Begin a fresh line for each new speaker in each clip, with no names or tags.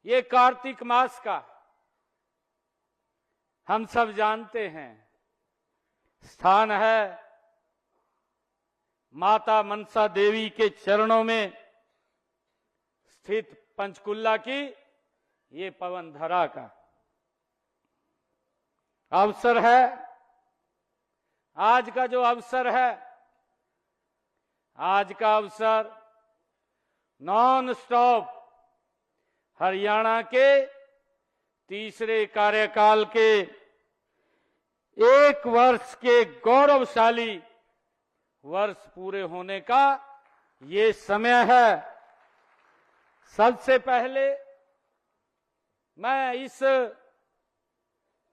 ये कार्तिक मास का हम सब जानते हैं स्थान है माता मनसा देवी के चरणों में स्थित पंचकुला की ये पवन धरा का अवसर है। आज का जो अवसर है, आज का अवसर नॉन स्टॉप हरियाणा के तीसरे कार्यकाल के 1 वर्ष के गौरवशाली वर्ष पूरे होने का ये समय है। सबसे पहले मैं इस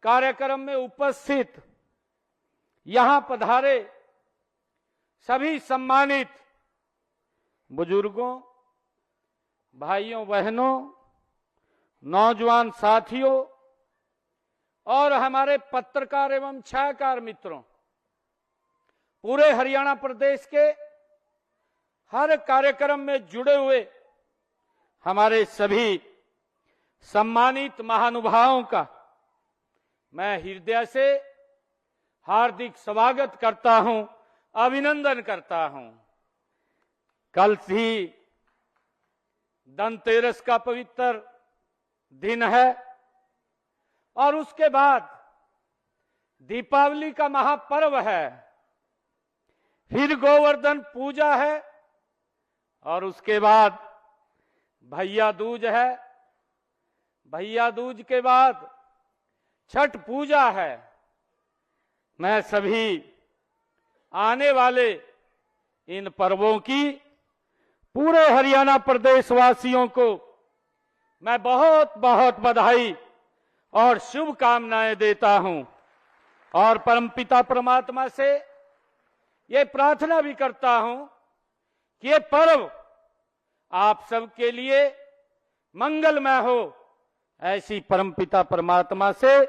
कार्यक्रम में उपस्थित यहां पधारे सभी सम्मानित बुजुर्गों, भाइयों बहनों, नौजवान साथियों और हमारे पत्रकार एवं छायाकार मित्रों, पूरे हरियाणा प्रदेश के हर कार्यक्रम में जुड़े हुए हमारे सभी सम्मानित महानुभावों का मैं हृदय से हार्दिक स्वागत करता हूं, अभिनंदन करता हूं। कल ही धनतेरस का पवित्र दिन है और उसके बाद दीपावली का महापर्व है, फिर गोवर्धन पूजा है और उसके बाद भैया दूज है, भैया दूज के बाद छठ पूजा है। मैं सभी आने वाले इन पर्वों की पूरे हरियाणा प्रदेश वासियों को मैं बहुत बहुत बधाई और शुभकामनाएं देता हूं और परमपिता परमात्मा से ये प्रार्थना भी करता हूं कि ये पर्व आप सबके लिए मंगलमय हो। ऐसी परमपिता परमात्मा से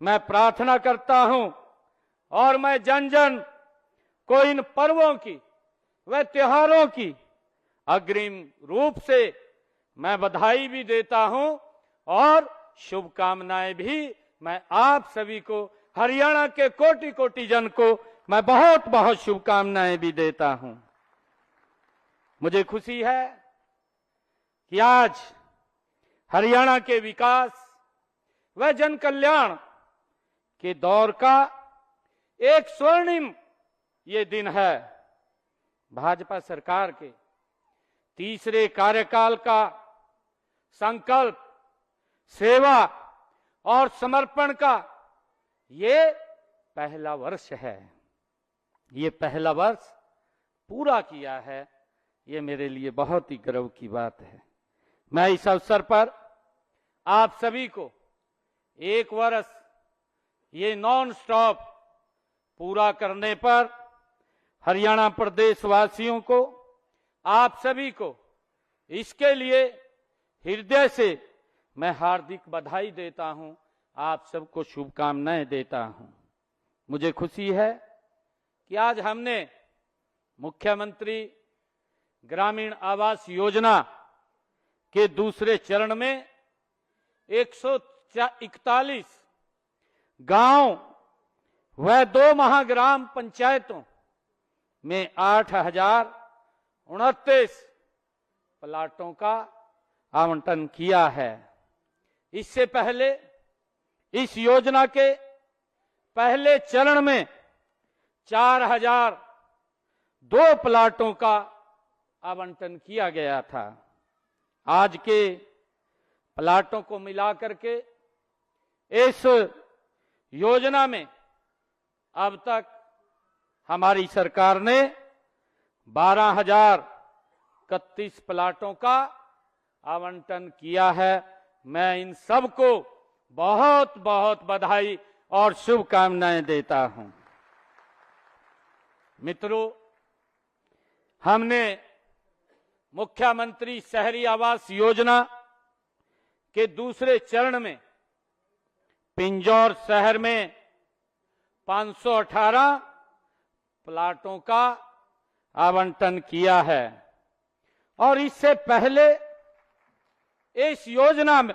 मैं प्रार्थना करता हूं और मैं जन जन को इन पर्वों की व त्योहारों की अग्रिम रूप से मैं बधाई भी देता हूं और शुभकामनाएं भी मैं आप सभी को, हरियाणा के कोटि कोटि जन को मैं बहुत बहुत शुभकामनाएं भी देता हूं। मुझे खुशी है कि आज हरियाणा के विकास व जन कल्याण के दौर का एक स्वर्णिम ये दिन है। भाजपा सरकार के तीसरे कार्यकाल का संकल्प, सेवा और समर्पण का ये पहला वर्ष है। ये पहला वर्ष पूरा किया है, ये मेरे लिए बहुत ही गर्व की बात है। मैं इस अवसर पर आप सभी को 1 वर्ष ये नॉन स्टॉप पूरा करने पर हरियाणा प्रदेश वासियों को, आप सभी को इसके लिए हृदय से मैं हार्दिक बधाई देता हूं, आप सबको शुभकामनाएं देता हूं। मुझे खुशी है कि आज हमने मुख्यमंत्री ग्रामीण आवास योजना के दूसरे चरण में 141 गांव व 2 महाग्राम पंचायतों में 8029 प्लाटों का आवंटन किया है। इससे पहले इस योजना के पहले चरण में 4002 प्लाटों का आवंटन किया गया था। आज के प्लाटों को मिलाकर के इस योजना में अब तक हमारी सरकार ने 12,031 प्लाटों का आवंटन किया है। मैं इन सबको बहुत बहुत बधाई और शुभकामनाएं देता हूं। मित्रों, हमने मुख्यमंत्री शहरी आवास योजना के दूसरे चरण में पिंजौर शहर में 518 प्लाटों का आवंटन किया है और इससे पहले इस योजना में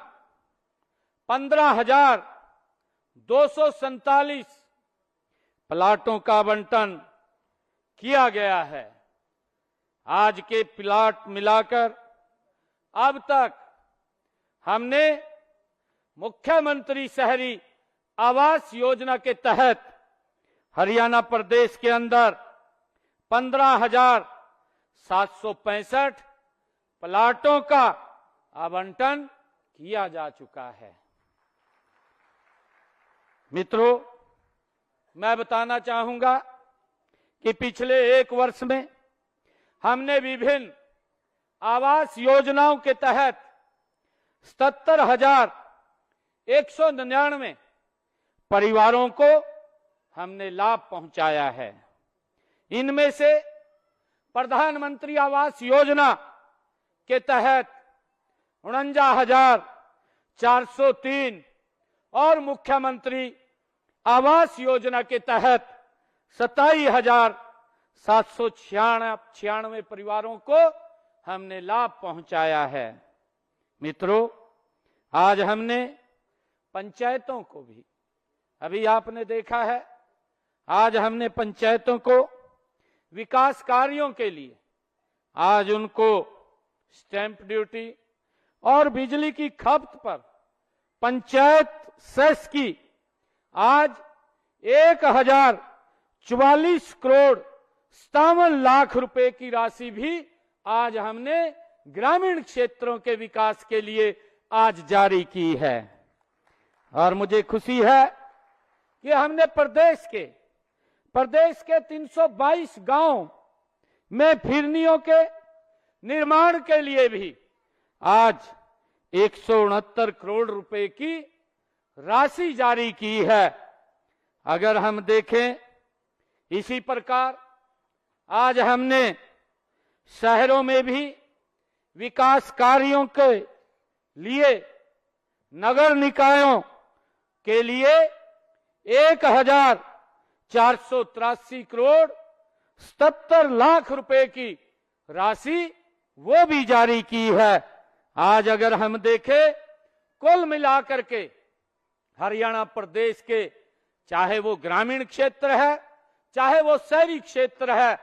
15,247 प्लाटों का आवंटन किया गया है। आज के प्लाट मिलाकर अब तक हमने मुख्यमंत्री शहरी आवास योजना के तहत हरियाणा प्रदेश के अंदर 15,765 प्लाटों का आवंटन किया जा चुका है। मित्रों, मैं बताना चाहूंगा कि पिछले 1 वर्ष में हमने विभिन्न आवास योजनाओं के तहत 77,199 परिवारों को हमने लाभ पहुंचाया है। इनमें से प्रधानमंत्री आवास योजना के तहत 49,403 और मुख्यमंत्री आवास योजना के तहत 27,796 परिवारों को हमने लाभ पहुंचाया है। मित्रों, आज हमने पंचायतों को भी, अभी आपने देखा है, आज हमने पंचायतों को विकास कार्यों के लिए आज उनको स्टैंप ड्यूटी और बिजली की खपत पर पंचायत सेस की आज 1,044 करोड़ 57 लाख रुपए की राशि भी आज हमने ग्रामीण क्षेत्रों के विकास के लिए आज जारी की है। और मुझे खुशी है कि हमने प्रदेश के 322 गांव में फिरनियों के निर्माण के लिए भी आज 169 करोड़ रुपए की राशि जारी की है। अगर हम देखें, इसी प्रकार आज हमने शहरों में भी विकास कार्यों के लिए नगर निकायों के लिए 1,483 करोड़ 77 लाख रुपए की राशि वो भी जारी की है। आज अगर हम देखें, कुल मिलाकर के हरियाणा प्रदेश के, चाहे वो ग्रामीण क्षेत्र है चाहे वो शहरी क्षेत्र है,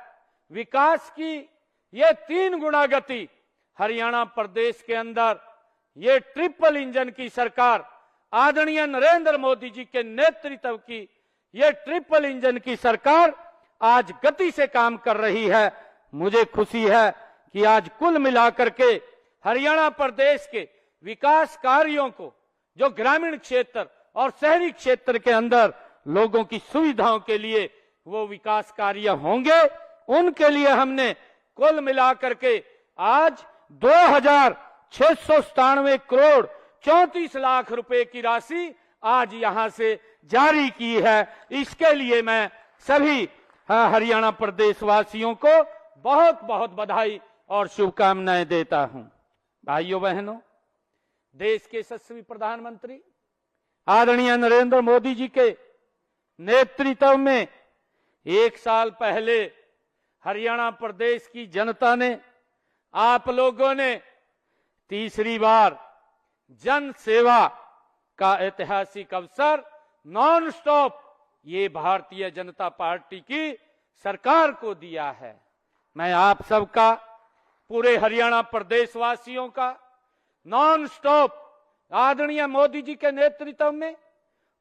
विकास की ये 3 गुना गति हरियाणा प्रदेश के अंदर ये ट्रिपल इंजन की सरकार, आदरणीय नरेंद्र मोदी जी के नेतृत्व की ये ट्रिपल इंजन की सरकार आज गति से काम कर रही है। मुझे खुशी है कि आज कुल मिलाकर के हरियाणा प्रदेश के विकास कार्यों को, जो ग्रामीण क्षेत्र और शहरी क्षेत्र के अंदर लोगों की सुविधाओं के लिए वो विकास कार्य होंगे, उनके लिए हमने कुल मिलाकर के आज 2,697 करोड़ 34 लाख रुपए की राशि आज यहां से जारी की है। इसके लिए मैं सभी हरियाणा प्रदेश वासियों को बहुत बहुत बधाई और शुभकामनाएं देता हूं। भाइयों बहनों, देश के यशस्वी प्रधानमंत्री आदरणीय नरेंद्र मोदी जी के नेतृत्व में 1 साल पहले हरियाणा प्रदेश की जनता ने, आप लोगों ने तीसरी बार जन सेवा का ऐतिहासिक अवसर नॉन स्टॉप ये भारतीय जनता पार्टी की सरकार को दिया है। मैं आप सबका, पूरे हरियाणा प्रदेश वासियों का नॉन स्टॉप आदरणीय मोदी जी के नेतृत्व में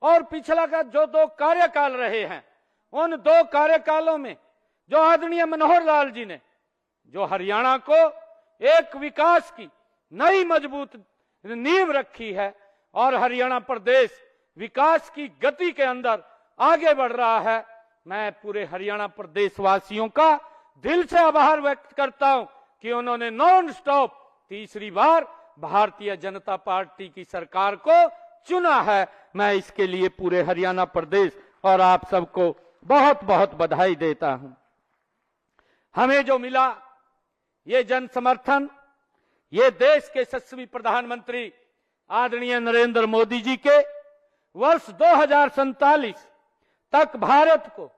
और पिछला का जो 2 कार्यकाल रहे हैं, उन 2 कार्यकालों में जो आदरणीय मनोहर लाल जी ने जो हरियाणा को एक विकास की नई मजबूत नींव रखी है और हरियाणा प्रदेश विकास की गति के अंदर आगे बढ़ रहा है, मैं पूरे हरियाणा प्रदेश वासियों का दिल से आभार व्यक्त करता हूं कि उन्होंने नॉन स्टॉप तीसरी बार भारतीय जनता पार्टी की सरकार को चुना है। मैं इसके लिए पूरे हरियाणा प्रदेश और आप सबको बहुत बहुत बधाई देता हूं। हमें जो मिला ये जन समर्थन, ये देश के यशस्वी प्रधानमंत्री आदरणीय नरेंद्र मोदी जी के वर्ष 2047 तक भारत को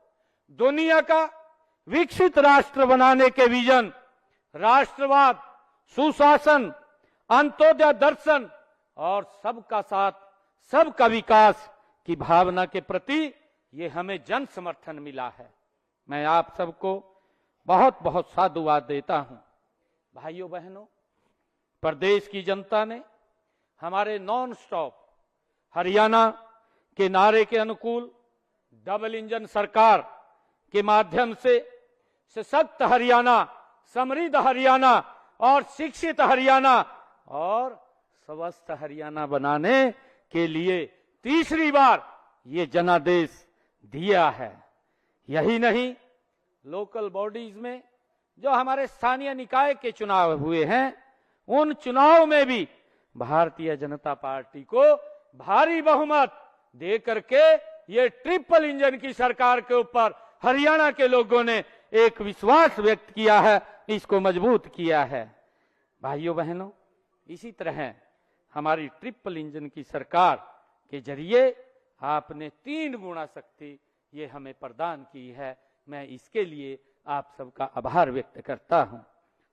दुनिया का विकसित राष्ट्र बनाने के विजन, राष्ट्रवाद, सुशासन, अंत्योदय दर्शन और सबका साथ सबका विकास की भावना के प्रति ये हमें जन समर्थन मिला है। मैं आप सबको बहुत बहुत साधुवाद देता हूं। भाइयों बहनों, प्रदेश की जनता ने हमारे नॉन स्टॉप हरियाणा के नारे के अनुकूल डबल इंजन सरकार के माध्यम से सशक्त हरियाणा, समृद्ध हरियाणा और शिक्षित हरियाणा और स्वस्थ हरियाणा बनाने के लिए तीसरी बार ये जनादेश दिया है। यही नहीं, लोकल बॉडीज में जो हमारे स्थानीय निकाय के चुनाव हुए हैं, उन चुनाव में भी भारतीय जनता पार्टी को भारी बहुमत दे करके ये ट्रिपल इंजन की सरकार के ऊपर हरियाणा के लोगों ने एक विश्वास व्यक्त किया है, इसको मजबूत किया है। भाइयों बहनों, इसी तरह हमारी ट्रिपल इंजन की सरकार के जरिए आपने 3 गुना शक्ति ये हमें प्रदान की है। मैं इसके लिए आप सबका आभार व्यक्त करता हूं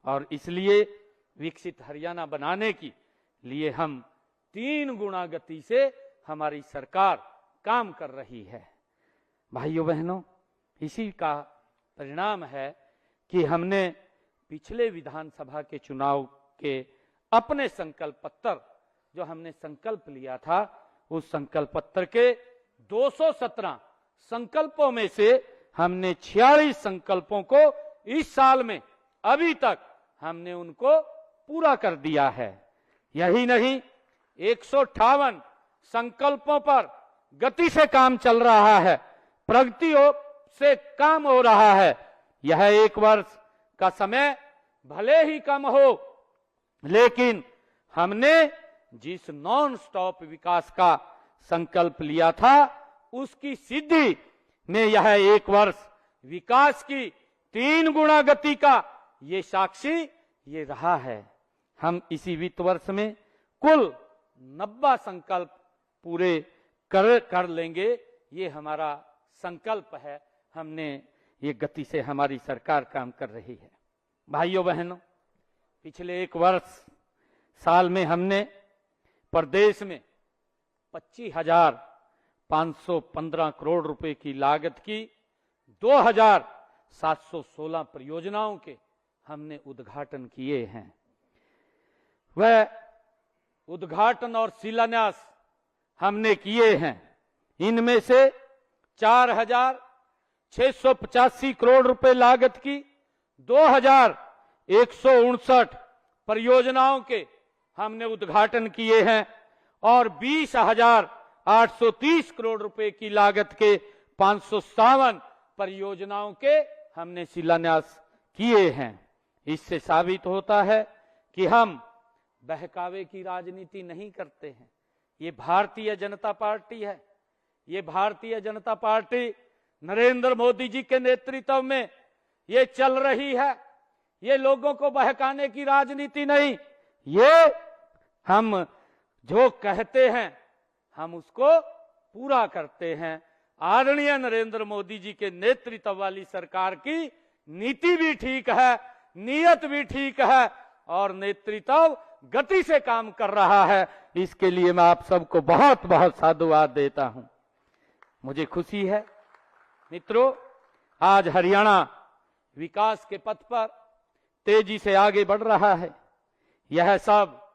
और इसलिए विकसित हरियाणा बनाने की लिए हम 3 गुना गति से हमारी सरकार काम कर रही है। भाइयों बहनों, इसी का परिणाम है कि हमने पिछले विधानसभा के चुनाव के अपने संकल्प पत्र जो हमने संकल्प लिया था, उस संकल्प पत्र के 217 संकल्पों में से हमने 46 संकल्पों को इस साल में अभी तक हमने उनको पूरा कर दिया है। यही नहीं, 158 संकल्पों पर गति से काम चल रहा है, प्रगति से काम हो रहा है। यह 1 वर्ष का समय भले ही कम हो, लेकिन हमने जिस नॉन स्टॉप विकास का संकल्प लिया था, उसकी सिद्धि में यह 1 वर्ष विकास की 3 गुना गति का ये साक्षी ये रहा है। हम इसी वित्त वर्ष में कुल 90 संकल्प पूरे कर लेंगे, ये हमारा संकल्प है। हमने ये गति से हमारी सरकार काम कर रही है। भाइयों बहनों, पिछले 1 वर्ष साल में हमने प्रदेश में 25,515 करोड़ रुपए की लागत की 2,716 परियोजनाओं के हमने उद्घाटन किए हैं। वह उद्घाटन और शिलान्यास हमने किए हैं। इनमें से 4,685 करोड़ रुपए लागत की 2,159 परियोजनाओं के हमने उद्घाटन किए हैं और 20,830 करोड़ रुपए की लागत के 557 परियोजनाओं के हमने शिलान्यास किए हैं। इससे साबित होता है कि हम बहकावे की राजनीति नहीं करते हैं। ये भारतीय जनता पार्टी है। ये भारतीय जनता पार्टी नरेंद्र मोदी जी के नेतृत्व में ये चल रही है। ये लोगों को बहकाने की राजनीति नहीं। ये हम जो कहते हैं हम उसको पूरा करते हैं। आदरणीय नरेंद्र मोदी जी के नेतृत्व वाली सरकार की नीति भी ठीक है, नीयत भी ठीक है और नेतृत्व गति से काम कर रहा है। इसके लिए मैं आप सबको बहुत बहुत साधुवाद देता हूं। मुझे खुशी है मित्रों, आज हरियाणा विकास के पथ पर तेजी से आगे बढ़ रहा है। यह सब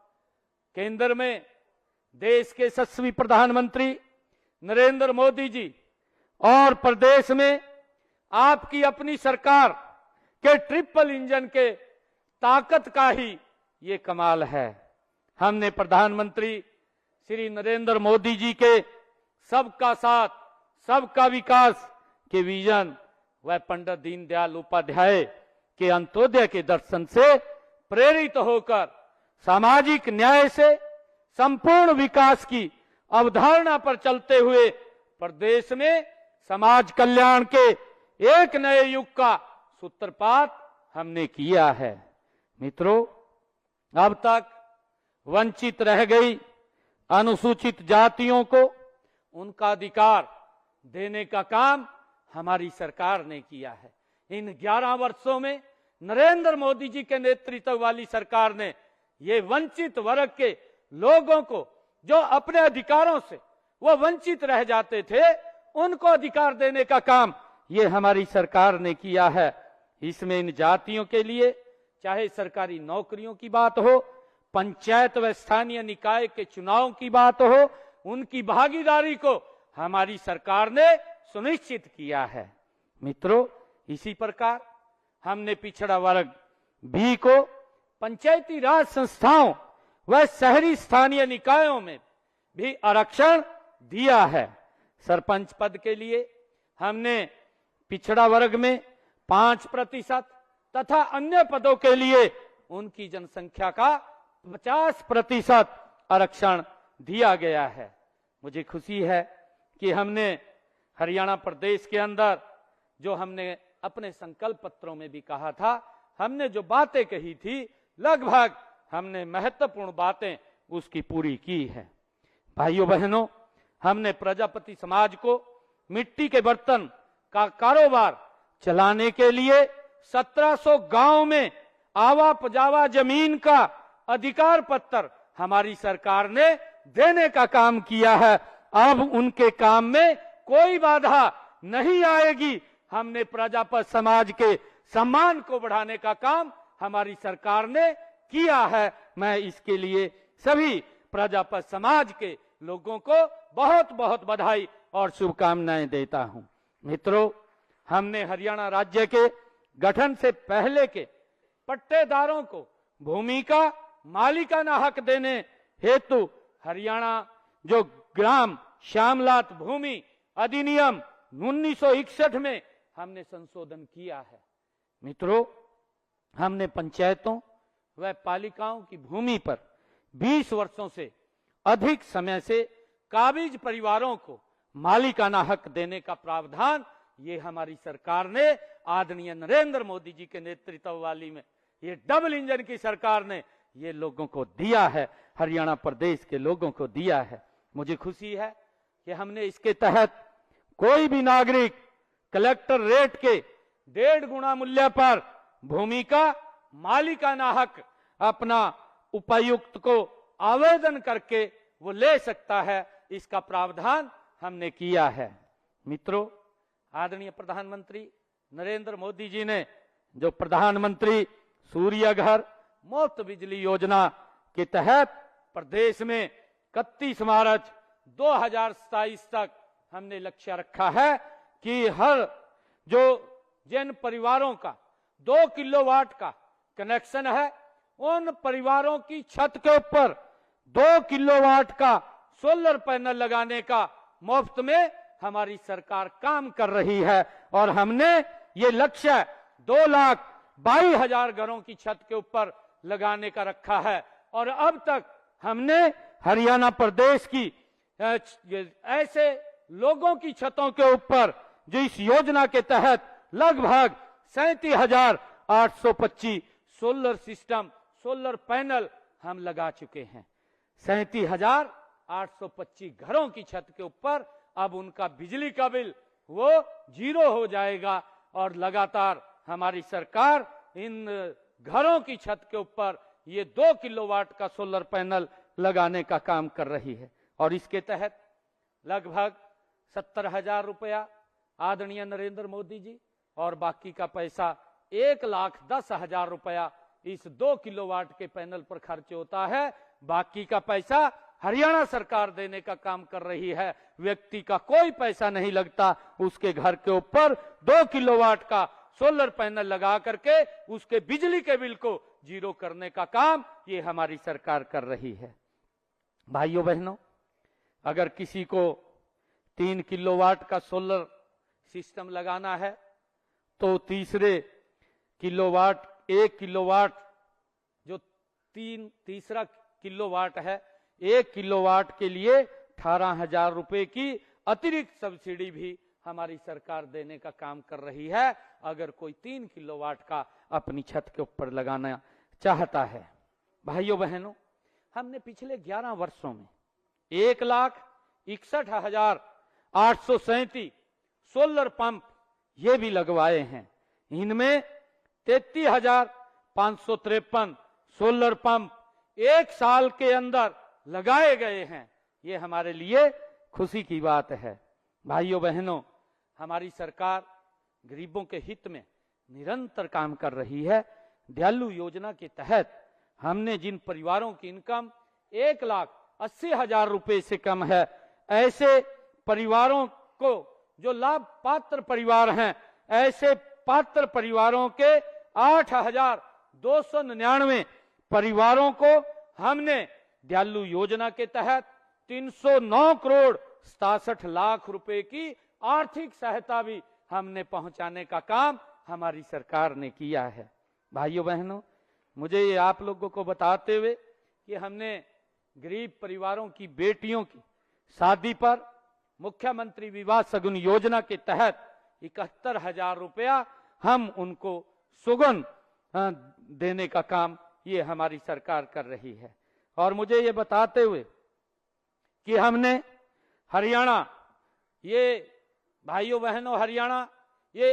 केंद्र में देश के यशस्वी प्रधानमंत्री नरेंद्र मोदी जी और प्रदेश में आपकी अपनी सरकार के ट्रिपल इंजन के ताकत का ही ये कमाल है। हमने प्रधानमंत्री श्री नरेंद्र मोदी जी के सबका साथ सबका विकास के विजन व पंडित दीनदयाल उपाध्याय के अंत्योदय के दर्शन से प्रेरित होकर सामाजिक न्याय से संपूर्ण विकास की अवधारणा पर चलते हुए प्रदेश में समाज कल्याण के एक नए युग का सूत्रपात हमने किया है। मित्रों, अब तक वंचित रह गई अनुसूचित जातियों को उनका अधिकार देने का काम हमारी सरकार ने किया है। इन 11 वर्षों में नरेंद्र मोदी जी के नेतृत्व वाली सरकार ने ये वंचित वर्ग के लोगों को जो अपने अधिकारों से वो वंचित रह जाते थे, उनको अधिकार देने का काम ये हमारी सरकार ने किया है। इसमें इन जातियों के लिए चाहे सरकारी नौकरियों की बात हो, पंचायत व स्थानीय निकाय के चुनाव की बात हो, उनकी भागीदारी को हमारी सरकार ने सुनिश्चित किया है। मित्रों, इसी प्रकार हमने पिछड़ा वर्ग बी को पंचायती राज संस्थाओं व शहरी स्थानीय निकायों में भी आरक्षण दिया है। सरपंच पद के लिए हमने पिछड़ा वर्ग में 5% तथा अन्य पदों के लिए उनकी जनसंख्या का 50% आरक्षण दिया गया है। मुझे खुशी है कि हमने हरियाणा प्रदेश के अंदर जो हमने अपने संकल्प पत्रों में भी कहा था, हमने जो बातें कही थी, लगभग हमने महत्वपूर्ण बातें उसकी पूरी की है। भाइयों बहनों, हमने प्रजापति समाज को मिट्टी के बर्तन का कारोबार चलाने के लिए 1700 गांव में आवा पजावा जमीन का अधिकार पत्र हमारी सरकार ने देने का काम किया है। अब उनके काम में कोई बाधा नहीं आएगी। हमने प्रजापति समाज के सम्मान को बढ़ाने का काम हमारी सरकार ने किया है। मैं इसके लिए सभी प्रजापति समाज के लोगों को बहुत बहुत बधाई और शुभकामनाएं देता हूं। मित्रों, हमने हरियाणा राज्य के गठन से पहले के पट्टेदारों को भूमि का मालिकाना हक देने हेतु हरियाणा जो ग्राम श्यामलात भूमि अधिनियम 1961 में हमने संशोधन किया है। मित्रों, हमने पंचायतों व पालिकाओं की भूमि पर 20 वर्षों से अधिक समय से काबिज परिवारों को मालिकाना हक देने का प्रावधान ये हमारी सरकार ने आदरणीय नरेंद्र मोदी जी के नेतृत्व वाली में, ये डबल इंजन की सरकार ने ये लोगों को दिया है, हरियाणा प्रदेश के लोगों को दिया है। मुझे खुशी है कि हमने इसके तहत कोई भी नागरिक कलेक्टर रेट के 1.5 गुना मूल्य पर भूमि का मालिकाना हक अपना उपायुक्त को आवेदन करके वो ले सकता है। इसका प्रावधान हमने किया है। मित्रों, आदरणीय प्रधानमंत्री नरेंद्र मोदी जी ने जो प्रधानमंत्री सूर्य घर मुफ्त बिजली योजना के तहत प्रदेश में 31 मार्च 2027 तक हमने लक्ष्य रखा है कि हर जो जिन परिवारों का 2 किलोवाट का कनेक्शन है, उन परिवारों की छत के ऊपर 2 किलोवाट का सोलर पैनल लगाने का मुफ्त में हमारी सरकार काम कर रही है। और हमने ये लक्ष्य 2,22,000 घरों की छत के ऊपर लगाने का रखा है। और अब तक हमने हरियाणा प्रदेश की ऐसे लोगों की छतों के ऊपर जो इस योजना के तहत लगभग 37,825 सोलर सिस्टम, सोलर पैनल हम लगा चुके हैं। 37,825 घरों की छत के ऊपर अब उनका बिजली का बिल वो 0 हो जाएगा। और लगातार हमारी सरकार इन घरों की छत के ऊपर ये 2 किलोवाट का सोलर पैनल लगाने का काम कर रही है। और इसके तहत लगभग 70,000 रुपया आदरणीय नरेंद्र मोदी जी और बाकी का पैसा 1,10,000 रुपया इस 2 किलोवाट के पैनल पर खर्च होता है। बाकी का पैसा हरियाणा सरकार देने का काम कर रही है। व्यक्ति का कोई पैसा नहीं लगता। उसके घर के ऊपर 2 किलोवाट का सोलर पैनल लगा करके उसके बिजली के बिल को 0 करने का काम ये हमारी सरकार कर रही है। भाइयों बहनों, अगर किसी को 3 किलोवाट का सोलर सिस्टम लगाना है तो तीसरे किलोवाट 1 किलोवाट जो तीसरा किलोवाट है, 1 किलोवाट के लिए 18,000 रुपए की अतिरिक्त सब्सिडी भी हमारी सरकार देने का काम कर रही है। अगर कोई 3 किलोवाट का अपनी छत के ऊपर लगाना चाहता है। भाइयों बहनों, हमने पिछले 11 वर्षों में 1,61,837 सोलर पंप ये भी लगवाए हैं। इनमें 33,553 सोलर पंप 1 साल के अंदर लगाए गए हैं, ये हमारे लिए खुशी की बात है। भाइयों बहनों, हमारी सरकार गरीबों के हित में निरंतर काम कर रही है। दयालु योजना के तहत हमने जिन परिवारों की इनकम 1,80,000 रुपए से कम है, ऐसे परिवारों को, जो लाभ पात्र परिवार हैं, ऐसे पात्र परिवारों के 8,299 परिवारों को हमने दयालु योजना के तहत 309 करोड़ 67 लाख रुपए की आर्थिक सहायता भी हमने पहुंचाने का काम हमारी सरकार ने किया है। भाइयों बहनों, मुझे ये आप लोगों को बताते हुए कि हमने गरीब परिवारों की बेटियों की शादी पर मुख्यमंत्री विवाह शगुन योजना के तहत 71,000 रुपया हम उनको सुगन देने का काम ये हमारी सरकार कर रही है। और मुझे ये बताते हुए कि हमने हरियाणा, ये भाइयों बहनों, हरियाणा ये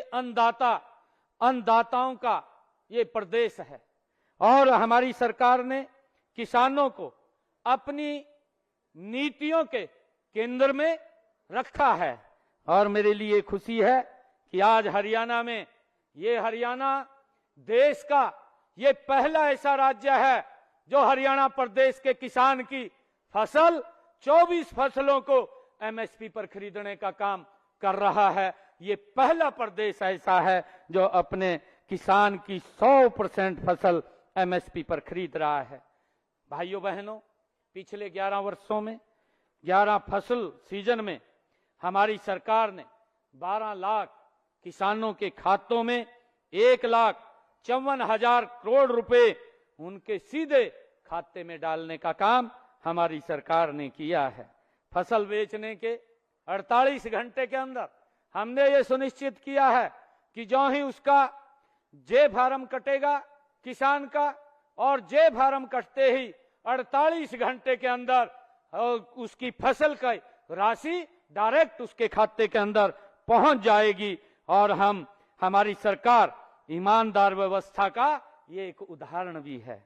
अन्नदाताओं का ये प्रदेश है और हमारी सरकार ने किसानों को अपनी नीतियों के केंद्र में रखा है। और मेरे लिए खुशी है कि आज हरियाणा में, ये हरियाणा देश का ये पहला ऐसा राज्य है जो हरियाणा प्रदेश के किसान की फसल 24 फसलों को एमएसपी पर खरीदने का काम कर रहा है। ये पहला प्रदेश ऐसा है जो अपने किसान की 100% फसल एमएसपी पर खरीद रहा है। भाइयों बहनों, पिछले 11 वर्षों में 11 फसल सीजन में हमारी सरकार ने 12 लाख किसानों के खातों में 1,54,000 करोड़ रुपए उनके सीधे खाते में डालने का काम हमारी सरकार ने किया है। फसल बेचने के 48 घंटे के अंदर हमने ये सुनिश्चित किया है कि जो ही उसका जे फार्म कटेगा किसान का, और जे फार्म कटते ही 48 घंटे के अंदर उसकी फसल की राशि डायरेक्ट उसके खाते के अंदर पहुंच जाएगी। और हमारी सरकार ईमानदार व्यवस्था का ये एक उदाहरण भी है।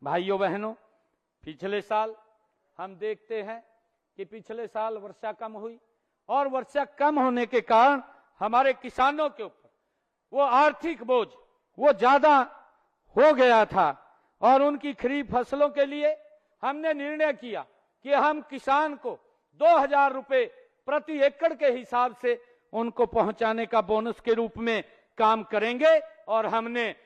भाइयों बहनों, पिछले साल हम देखते हैं कि पिछले साल वर्षा कम हुई और वर्षा कम होने के कारण हमारे किसानों के ऊपर वो आर्थिक बोझ वो ज्यादा हो गया था और उनकी खरीफ फसलों के लिए हमने निर्णय किया कि हम किसान को 2,000 रुपए प्रति एकड़ के हिसाब से उनको पहुंचाने का बोनस के रूप में काम करेंगे। और हमने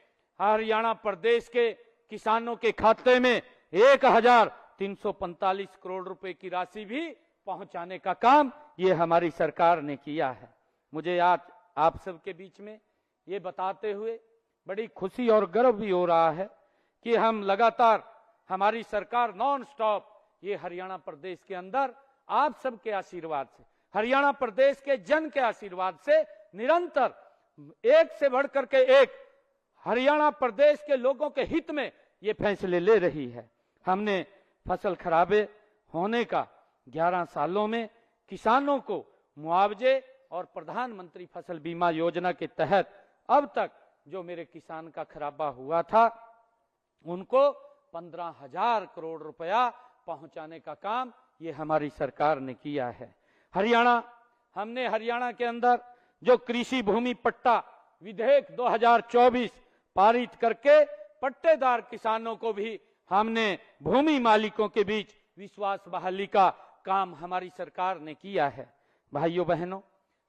हरियाणा प्रदेश के किसानों के खाते में 1,345 करोड़ रुपए की राशि भी पहुंचाने का काम ये हमारी सरकार ने किया है। मुझे आज आप सबके बीच में ये बताते हुए बड़ी खुशी और गर्व भी हो रहा है कि हम लगातार, हमारी सरकार नॉन स्टॉप ये हरियाणा प्रदेश के अंदर आप सबके आशीर्वाद से, हरियाणा प्रदेश के जन के आशीर्वाद से निरंतर एक से बढ़कर के एक हरियाणा प्रदेश के लोगों के हित में ये फैसले ले रही है। हमने फसल खराबे होने का 11 सालों में किसानों को मुआवजे और प्रधानमंत्री फसल बीमा योजना के तहत अब तक जो मेरे किसान का खराबा हुआ था उनको 15,000 करोड़ रुपया पहुंचाने का काम ये हमारी सरकार ने किया है। हमने हरियाणा के अंदर जो कृषि भूमि पट्टा विधेयक 2024 पारित करके पट्टेदार किसानों को भी हमने भूमि मालिकों के बीच विश्वास बहाली का काम हमारी सरकार ने किया है। भाइयों बहनों,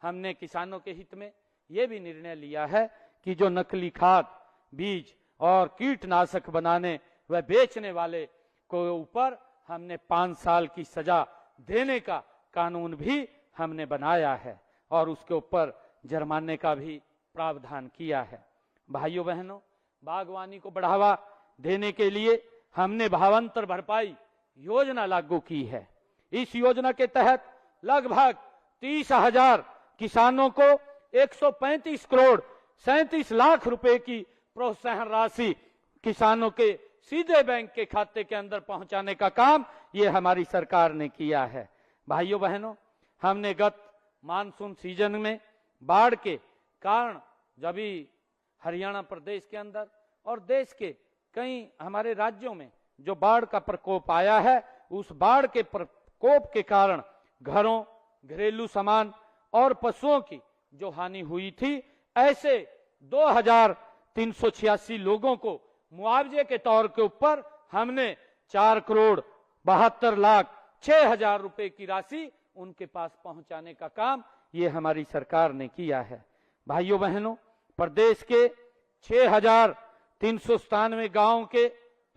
हमने किसानों के हित में ये भी निर्णय लिया है कि जो नकली खाद, बीज और कीटनाशक बनाने व बेचने वाले को ऊपर हमने 5 साल की सजा देने का कानून भी हमने बनाया है और उसके ऊपर जुर्माने का भी प्रावधान किया है। भाइयों बहनों, बागवानी को बढ़ावा देने के लिए हमने भावांतर भरपाई योजना लागू की है। इस योजना के तहत लगभग 30,000 किसानों को 135 करोड़ 37 लाख रुपए की प्रोत्साहन राशि किसानों के सीधे बैंक के खाते के अंदर पहुंचाने का काम ये हमारी सरकार ने किया है। भाइयों बहनों, हमने गत मानसून सीजन में बाढ़ के कारण जब भी हरियाणा प्रदेश के अंदर और देश के कई हमारे राज्यों में जो बाढ़ का प्रकोप आया है, उस बाढ़ के प्रकोप के कारण घरों, घरेलू सामान और पशुओं की जो हानि हुई थी, ऐसे 2386 लोगों को मुआवजे के तौर के ऊपर हमने 4,72,06,000 रुपए की राशि उनके पास पहुंचाने का काम ये हमारी सरकार ने किया है। भाइयों बहनों, प्रदेश के 6,397 गांवों के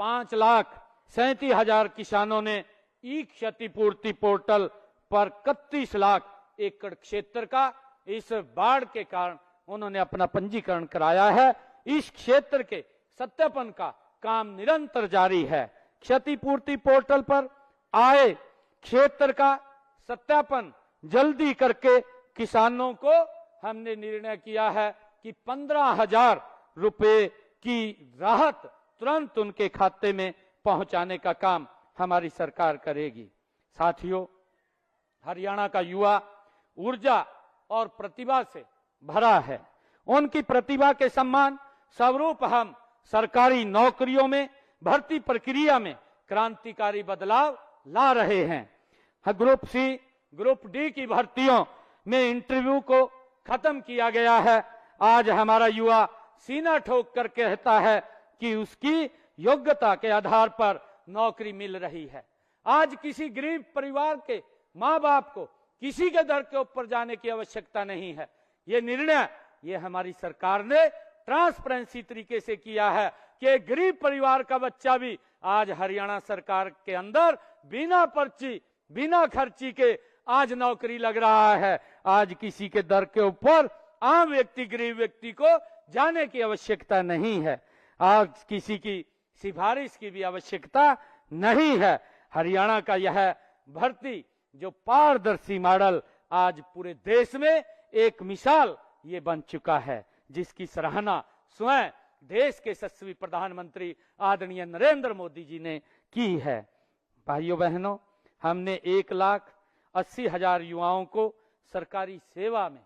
5,37,000 किसानों ने ई क्षतिपूर्ति पोर्टल पर 31 लाख एकड़ क्षेत्र का इस बाढ़ के कारण उन्होंने अपना पंजीकरण कराया है। इस क्षेत्र के सत्यापन का काम निरंतर जारी है। क्षतिपूर्ति पोर्टल पर आए क्षेत्र का सत्यापन जल्दी करके किसानों को हमने निर्णय किया है कि 15,000 रुपए की राहत तुरंत उनके खाते में पहुंचाने का काम हमारी सरकार करेगी। साथियों, हरियाणा का युवा ऊर्जा और प्रतिभा से भरा है। उनकी प्रतिभा के सम्मान स्वरूप हम सरकारी नौकरियों में भर्ती प्रक्रिया में क्रांतिकारी बदलाव ला रहे हैं। ग्रुप सी, ग्रुप डी की भर्तियों में इंटरव्यू को खत्म किया गया है। आज हमारा युवा सीना ठोक कर कहता है कि उसकी योग्यता के आधार पर नौकरी मिल रही है। आज किसी गरीब परिवार के माँ बाप को किसी के दर के ऊपर जाने की आवश्यकता नहीं है। ये निर्णय ये हमारी सरकार ने ट्रांसपेरेंसी तरीके से किया है कि गरीब परिवार का बच्चा भी आज हरियाणा सरकार के अंदर बिना पर्ची, बिना खर्ची के आज नौकरी लग रहा है। आज किसी के दर के ऊपर आम व्यक्ति, गरीब व्यक्ति को जाने की आवश्यकता नहीं है। आज किसी की सिफारिश की भी आवश्यकता नहीं है। हरियाणा का यह भर्ती जो पारदर्शी मॉडल आज पूरे देश में एक मिसाल ये बन चुका है, जिसकी सराहना स्वयं देश के यशस्वी प्रधानमंत्री आदरणीय नरेंद्र मोदी जी ने की है। भाइयों बहनों, हमने 1,80,000 युवाओं को सरकारी सेवा में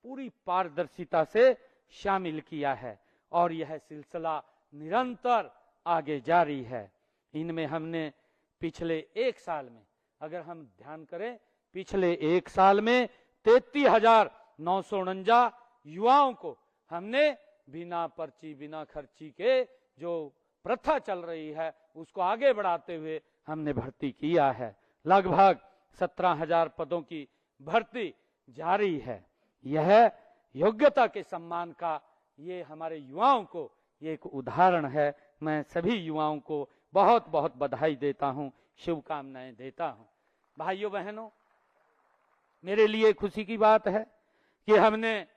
पूरी पारदर्शिता से शामिल किया है और यह सिलसिला निरंतर आगे जारी है। इनमें हमने पिछले एक साल में, अगर हम ध्यान करें, पिछले एक साल में 33,949 युवाओं को हमने बिना पर्ची, बिना खर्ची के जो प्रथा चल रही है उसको आगे बढ़ाते हुए हमने भर्ती किया है। लगभग 17,000 पदों की भर्ती जारी है। यह योग्यता के सम्मान का ये हमारे युवाओं को ये एक उदाहरण है। मैं सभी युवाओं को बहुत बहुत बधाई देता हूं, शुभकामनाएं देता हूं। भाइयों बहनों, मेरे लिए खुशी की बात है कि हमने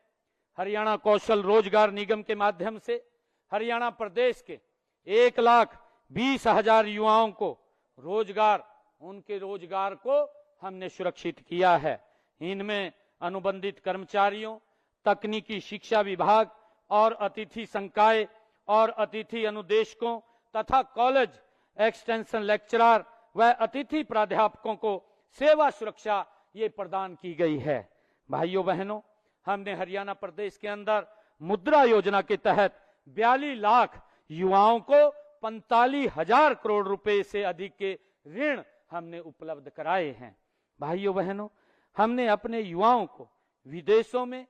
हरियाणा कौशल रोजगार निगम के माध्यम से हरियाणा प्रदेश के 1,20,000 युवाओं को रोजगार, उनके रोजगार को हमने सुरक्षित किया है। इनमें अनुबंधित कर्मचारियों, तकनीकी शिक्षा विभाग और अतिथि संकाय और अतिथि अनुदेशकों तथा कॉलेज एक्सटेंशन लेक्चरर व अतिथि प्राध्यापकों को सेवा सुरक्षा ये प्रदान की गई है। भाइयों बहनों, हमने हरियाणा प्रदेश के अंदर मुद्रा योजना के तहत 42 लाख युवाओं को 45,000 करोड़ रुपए से अधिक के ऋण हमने उपलब्ध कराए हैं। भाइयों बहनों, हमने अपने युवाओं को विदेशों में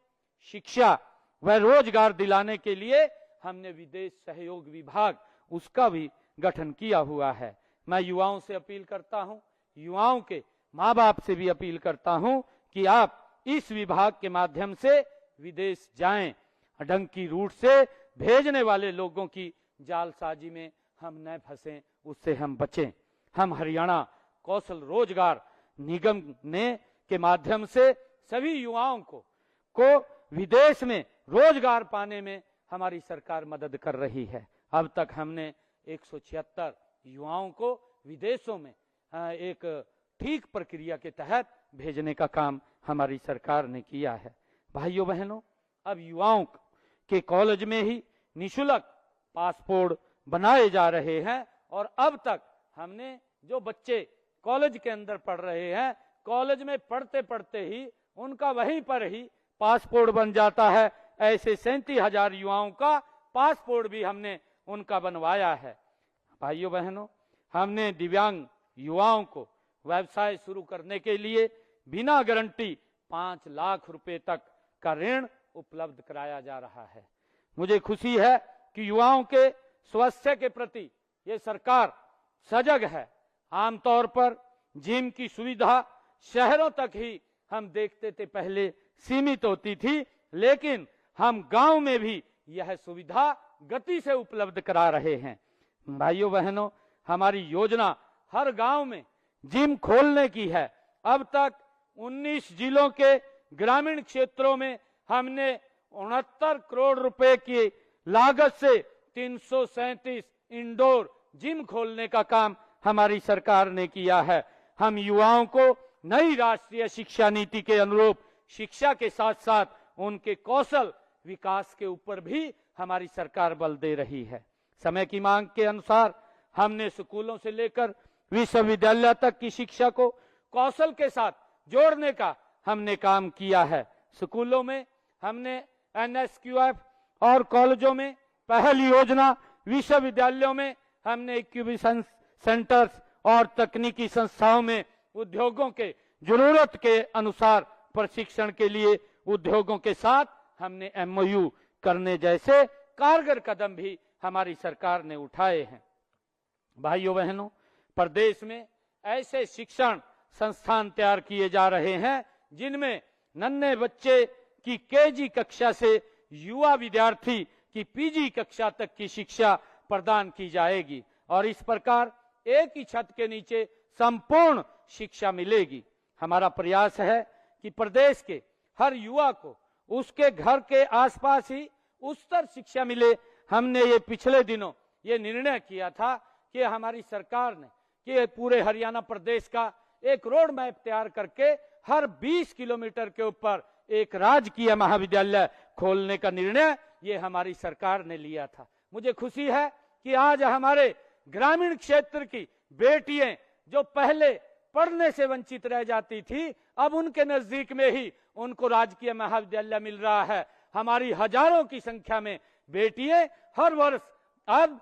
शिक्षा व रोजगार दिलाने के लिए हमने विदेश सहयोग विभाग उसका भी गठन किया हुआ है। मैं युवाओं से अपील करता हूं, युवाओं के माँ बाप से भी अपील करता हूं कि आप इस विभाग के माध्यम से विदेश जाएं। डंकी रूट से भेजने वाले लोगों की जालसाजी में हम न फंसें, उससे हम बचें। हम हरियाणा कौशल रोजगार निगम ने के माध्यम से सभी युवाओं को विदेश में रोजगार पाने में हमारी सरकार मदद कर रही है। अब तक हमने 176 युवाओं को विदेशों में एक ठीक प्रक्रिया के तहत भेजने का काम हमारी सरकार ने किया है। भाइयों बहनों, अब युवाओं के कॉलेज में ही निःशुल्क पासपोर्ट बनाए जा रहे हैं और अब तक हमने जो बच्चे कॉलेज के अंदर पढ़ रहे हैं, कॉलेज में पढ़ते पढ़ते ही उनका वहीं पर ही पासपोर्ट बन जाता है। ऐसे 37,000 युवाओं का पासपोर्ट भी हमने उनका बनवाया है। भाइयों बहनों, हमने दिव्यांग युवाओं को व्यवसाय शुरू करने के लिए बिना गारंटी 5 लाख रुपए तक का ऋण उपलब्ध कराया जा रहा है। मुझे खुशी है कि युवाओं के स्वास्थ्य के प्रति ये सरकार सजग है। आमतौर पर जिम की सुविधा शहरों तक ही हम देखते थे, पहले सीमित होती थी, लेकिन हम गांव में भी यह सुविधा गति से उपलब्ध करा रहे हैं। भाइयों बहनों, हमारी योजना हर गांव में जिम खोलने की है। अब तक 19 जिलों के ग्रामीण क्षेत्रों में हमने 69 करोड़ रुपए की लागत से 337 इंडोर जिम खोलने का काम हमारी सरकार ने किया है। हम युवाओं को नई राष्ट्रीय शिक्षा नीति के अनुरूप शिक्षा के साथ साथ उनके कौशल विकास के ऊपर भी हमारी सरकार बल दे रही है। समय की मांग के अनुसार हमने स्कूलों से लेकर विश्वविद्यालय तक की शिक्षा को कौशल के साथ जोड़ने का हमने काम किया है। स्कूलों में हमने NSQF और कॉलेजों में पहल योजना, विश्वविद्यालयों में हमने इंक्यूबेशन सेंटर्स और तकनीकी संस्थाओं में उद्योगों के जरूरत के अनुसार प्रशिक्षण के लिए उद्योगों के साथ हमने MOU करने जैसे कारगर कदम भी हमारी सरकार ने उठाए हैं। भाइयों बहनों, प्रदेश में ऐसे शिक्षण संस्थान तैयार किए जा रहे हैं जिनमें नन्हे बच्चे की KG कक्षा से युवा विद्यार्थी की PG कक्षा तक की शिक्षा प्रदान की जाएगी और इस प्रकार एक ही छत के नीचे संपूर्ण शिक्षा मिलेगी। हमारा प्रयास है कि प्रदेश के हर युवा को उसके घर के आसपास ही उच्चतर शिक्षा मिले। हमने ये पिछले दिनों ये निर्णय किया था कि हमारी सरकार ने कि पूरे हरियाणा प्रदेश का एक रोड मैप तैयार करके हर 20 किलोमीटर के ऊपर एक राजकीय महाविद्यालय खोलने का निर्णय ये हमारी सरकार ने लिया था। मुझे खुशी है कि आज हमारे ग्रामीण क्षेत्र की बेटियां जो पहले पढ़ने से वंचित रह जाती थी, अब उनके नजदीक में ही उनको राजकीय महाविद्यालय मिल रहा है। हमारी हजारों की संख्या में बेटियां हर वर्ष अब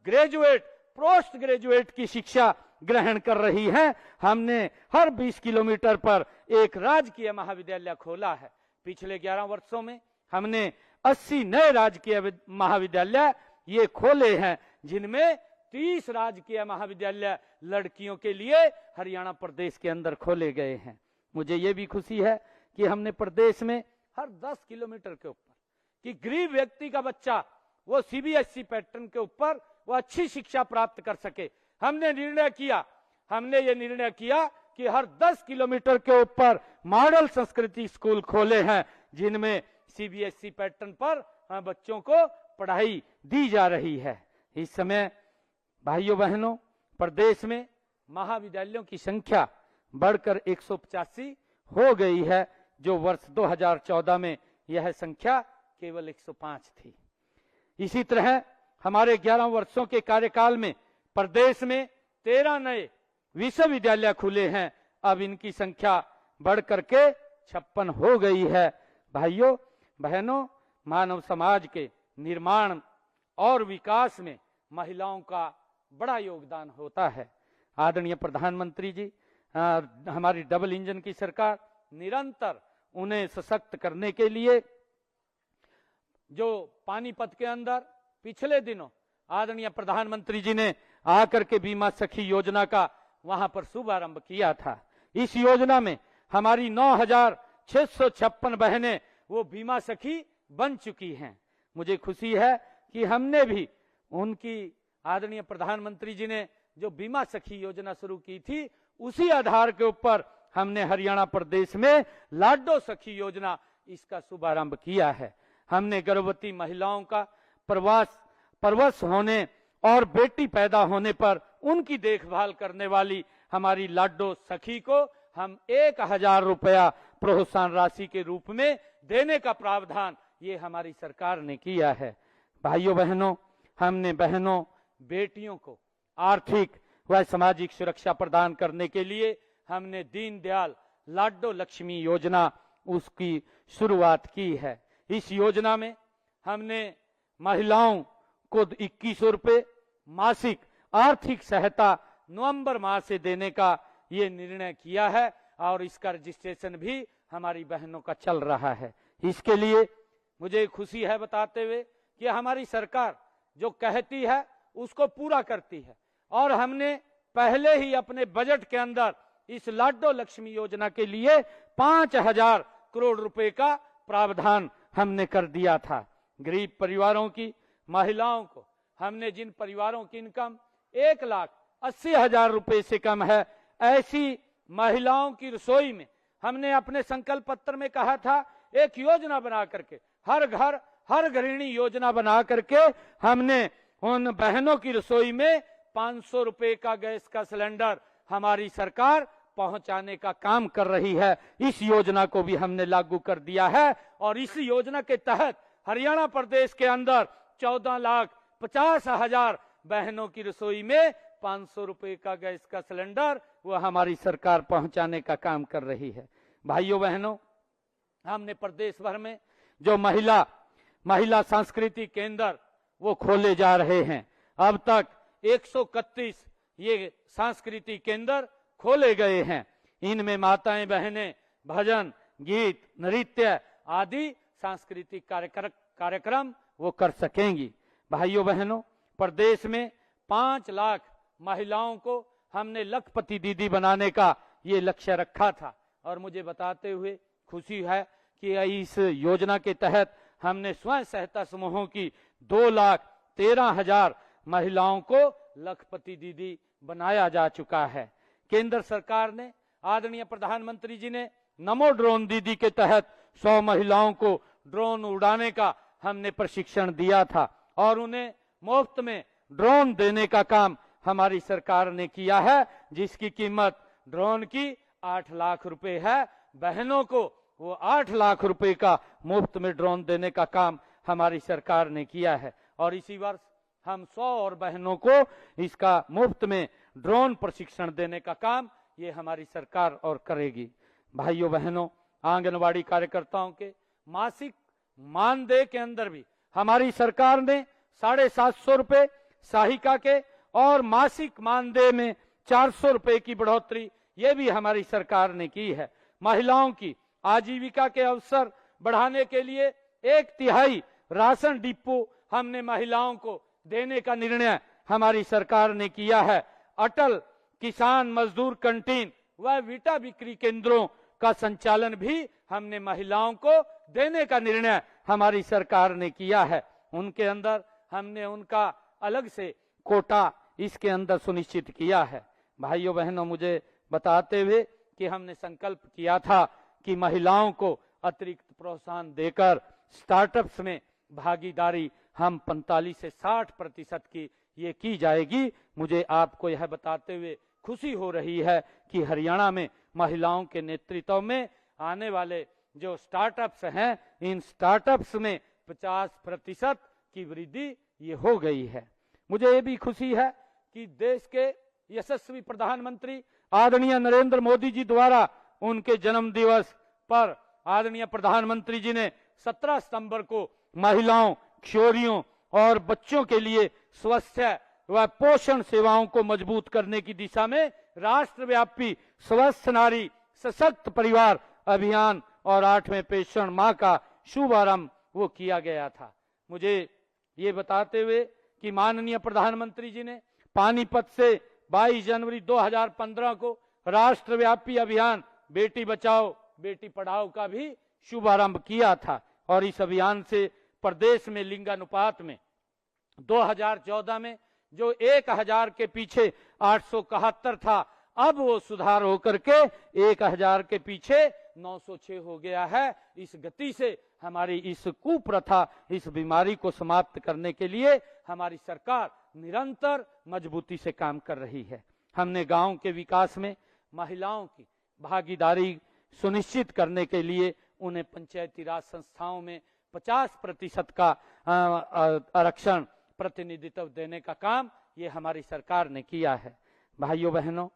ग्रेजुएट, पोस्ट ग्रेजुएट की शिक्षा ग्रहण कर रही हैं। हमने हर 20 किलोमीटर पर एक राजकीय महाविद्यालय खोला है। पिछले 11 वर्षों में हमने 80 नए राजकीय महाविद्यालय ये खोले हैं, जिनमें 30 राजकीय महाविद्यालय लड़कियों के लिए हरियाणा प्रदेश के अंदर खोले गए हैं। मुझे ये भी खुशी है कि हमने प्रदेश में हर 10 किलोमीटर के ऊपर कि गरीब व्यक्ति का बच्चा वो CBSE पैटर्न के ऊपर वो अच्छी शिक्षा प्राप्त कर सके। हमने ये निर्णय किया कि हर 10 किलोमीटर के ऊपर मॉडल संस्कृति स्कूल खोले हैं, जिनमें CBSE पैटर्न पर बच्चों को पढ़ाई दी जा रही है। इस समय भाइयों बहनों, प्रदेश में महाविद्यालयों की संख्या बढ़कर 185 हो गई है, जो वर्ष 2014 में यह संख्या केवल 105 थी। इसी तरह हमारे 11 वर्षों के कार्यकाल में प्रदेश में 13 नए विश्वविद्यालय खुले हैं। अब इनकी संख्या बढ़कर के 56 हो गई है। भाइयों बहनों, मानव समाज के निर्माण और विकास में महिलाओं का बड़ा योगदान होता है। आदरणीय प्रधानमंत्री जी, हमारी डबल इंजन की सरकार निरंतर उन्हें सशक्त करने के लिए, जो पानीपत के अंदर पिछले दिनों आदरणीय प्रधानमंत्री जी ने आकर के बीमा सखी योजना का वहां पर शुभारंभ किया था। इस योजना में हमारी 9,656 बहनें वो बीमा सखी बन चुकी हैं। मुझे खुशी है कि हमने भी उनकी, आदरणीय प्रधानमंत्री जी ने जो बीमा सखी योजना शुरू की थी, उसी आधार के ऊपर हमने हरियाणा प्रदेश में लाडो सखी योजना इसका शुभारंभ किया है। हमने गर्भवती महिलाओं का प्रवास होने और बेटी पैदा होने पर उनकी देखभाल करने वाली हमारी लाडो सखी को हम 1000 रुपया प्रोत्साहन राशि के रूप में देने का प्रावधान ये हमारी सरकार ने किया है। भाइयों बहनों, हमने बहनों बेटियों को आर्थिक व सामाजिक सुरक्षा प्रदान करने के लिए हमने दीनदयाल लाडो लक्ष्मी योजना उसकी शुरुआत की है। इस योजना में हमने महिलाओं को 2100 रुपए मासिक आर्थिक सहायता नवंबर माह से देने का ये निर्णय किया है और इसका रजिस्ट्रेशन भी हमारी बहनों का चल रहा है। इसके लिए मुझे खुशी है बताते हुए कि हमारी सरकार जो कहती है उसको पूरा करती है और हमने पहले ही अपने बजट के अंदर इस लाडो लक्ष्मी योजना के लिए 5,000 करोड़ रुपए का प्रावधान हमने कर दिया था। गरीब परिवारों की महिलाओं को हमने, जिन परिवारों की इनकम 1,80,000 रुपए से कम है, ऐसी महिलाओं की रसोई में हमने अपने संकल्प पत्र में कहा था एक योजना बना करके, हर घर हर गृहिणी योजना बना करके हमने उन बहनों की रसोई में 500 रुपए का गैस का सिलेंडर हमारी सरकार पहुंचाने का काम कर रही है। इस योजना को भी हमने लागू कर दिया है और इस योजना के तहत हरियाणा प्रदेश के अंदर 14,50,000 बहनों की रसोई में 500 रुपए का गैस का सिलेंडर वो हमारी सरकार पहुंचाने का काम कर रही है। भाइयों बहनों, हमने प्रदेश भर में जो महिला सांस्कृतिक केंद्र वो खोले जा रहे हैं। अब तक 131 ये सांस्कृतिक केंद्र खोले गए हैं। इनमें माताएं बहनें भजन, गीत, नृत्य आदि सांस्कृतिक कार्यक्रम वो कर सकेंगी। भाइयों बहनों, प्रदेश में 5 लाख महिलाओं को हमने लखपति दीदी बनाने का ये लक्ष्य रखा था और मुझे बताते हुए खुशी है कि इस योजना के तहत हमने स्वयं सहायता समूहों की 2,13,000 महिलाओं को लखपति दीदी बनाया जा चुका है। केंद्र सरकार ने, आदरणीय प्रधानमंत्री जी ने नमो ड्रोन दीदी के तहत 100 महिलाओं को ड्रोन उड़ाने का हमने प्रशिक्षण दिया था और उन्हें मुफ्त में ड्रोन देने का काम हमारी सरकार ने किया है, जिसकी कीमत ड्रोन की 8 लाख रुपए है। बहनों को वो 8 लाख रुपए का मुफ्त में ड्रोन देने का काम हमारी सरकार ने किया है और इसी वर्ष हम 100 और बहनों को इसका मुफ्त में ड्रोन प्रशिक्षण देने का काम ये हमारी सरकार और करेगी। भाइयों बहनों, आंगनवाड़ी कार्यकर्ताओं के मासिक मानदेय के अंदर भी हमारी सरकार ने 750 रुपए, सहायिका के और मासिक मानदेय में 400 रुपए की बढ़ोतरी ये भी हमारी सरकार ने की है। महिलाओं की आजीविका के अवसर बढ़ाने के लिए 1/3 राशन डिपो हमने महिलाओं को देने का निर्णय हमारी सरकार ने किया है। अटल किसान मजदूर कैंटीन व विटा बिक्री केंद्रों का संचालन भी हमने महिलाओं को देने का निर्णय हमारी सरकार ने किया है। उनके अंदर हमने उनका अलग से कोटा इसके अंदर सुनिश्चित किया है। भाइयों बहनों, मुझे बताते हुए कि हमने संकल्प किया था कि महिलाओं को अतिरिक्त प्रोत्साहन देकर स्टार्टअप्स में भागीदारी हम 45 से 60% की ये की जाएगी। मुझे आपको यह बताते हुए खुशी हो रही है कि हरियाणा में महिलाओं के नेतृत्व में आने वाले जो स्टार्टअप्स हैं, इन स्टार्टअप्स में 50% की वृद्धि ये हो गई है। मुझे ये भी खुशी है कि देश के यशस्वी प्रधानमंत्री आदरणीय नरेंद्र मोदी जी द्वारा उनके जन्म दिवस पर आदरणीय प्रधानमंत्री जी ने 17 सितंबर को महिलाओं, किशोरियों और बच्चों के लिए स्वास्थ्य व पोषण सेवाओं को मजबूत करने की दिशा में राष्ट्रव्यापी स्वस्थ नारी सशक्त परिवार अभियान और 8वें पोषण माह का शुभारंभ वो किया गया था। मुझे ये बताते हुए कि माननीय प्रधानमंत्री जी ने पानीपत से 22 जनवरी 2015 को राष्ट्रव्यापी अभियान बेटी बचाओ बेटी पढ़ाओ का भी शुभारंभ किया था और इस अभियान से प्रदेश में लिंगानुपात में 2014 में जो 1000 के पीछे 871 था, अब वो सुधार होकर के 1000 के पीछे 906 हो गया है। इस गति से हमारी इस कुप्रथा, इस बीमारी को समाप्त करने के लिए हमारी सरकार निरंतर मजबूती से काम कर रही है। हमने गांव के विकास में महिलाओं की भागीदारी सुनिश्चित करने के लिए उन्हें पंचायती राज संस्थाओं में 50% का आरक्षण प्रतिनिधित्व देने का काम ये हमारी सरकार ने किया है। भाइयों बहनों,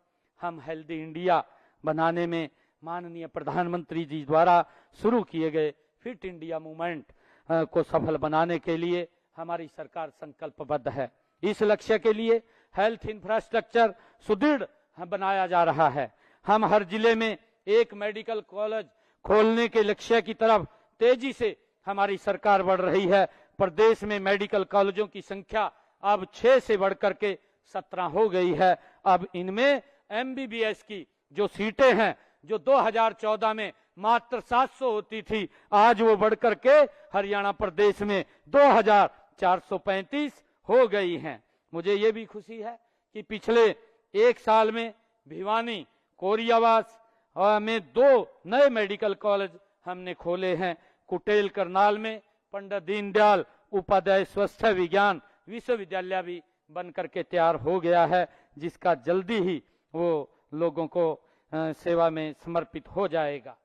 हम हेल्दी इंडिया बनाने में माननीय प्रधानमंत्री जी द्वारा शुरू किए गए फिट इंडिया मूवमेंट को सफल बनाने के लिए हमारी सरकार संकल्पबद्ध है। इस लक्ष्य के लिए हेल्थ इंफ्रास्ट्रक्चर सुदृढ़ बनाया जा रहा है। हम हर जिले में एक मेडिकल कॉलेज खोलने के लक्ष्य की तरफ तेजी से हमारी सरकार बढ़ रही है। प्रदेश में मेडिकल कॉलेजों की संख्या अब 6 से बढ़कर के 17 हो गई है। अब इनमें MBBS की जो सीटें हैं, जो 2014 में मात्र 700 होती थी, आज वो बढ़कर के हरियाणा प्रदेश में 2435 हो गई हैं। मुझे ये भी खुशी है कि पिछले एक साल में भिवानी, कोरियावास में 2 नए मेडिकल कॉलेज हमने खोले हैं। कुटेल करनाल में पंडित दीनदयाल उपाध्याय स्वास्थ्य विज्ञान विश्वविद्यालय भी बन करके तैयार हो गया है, जिसका जल्दी ही वो लोगों को सेवा में समर्पित हो जाएगा।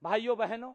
भाइयों बहनों,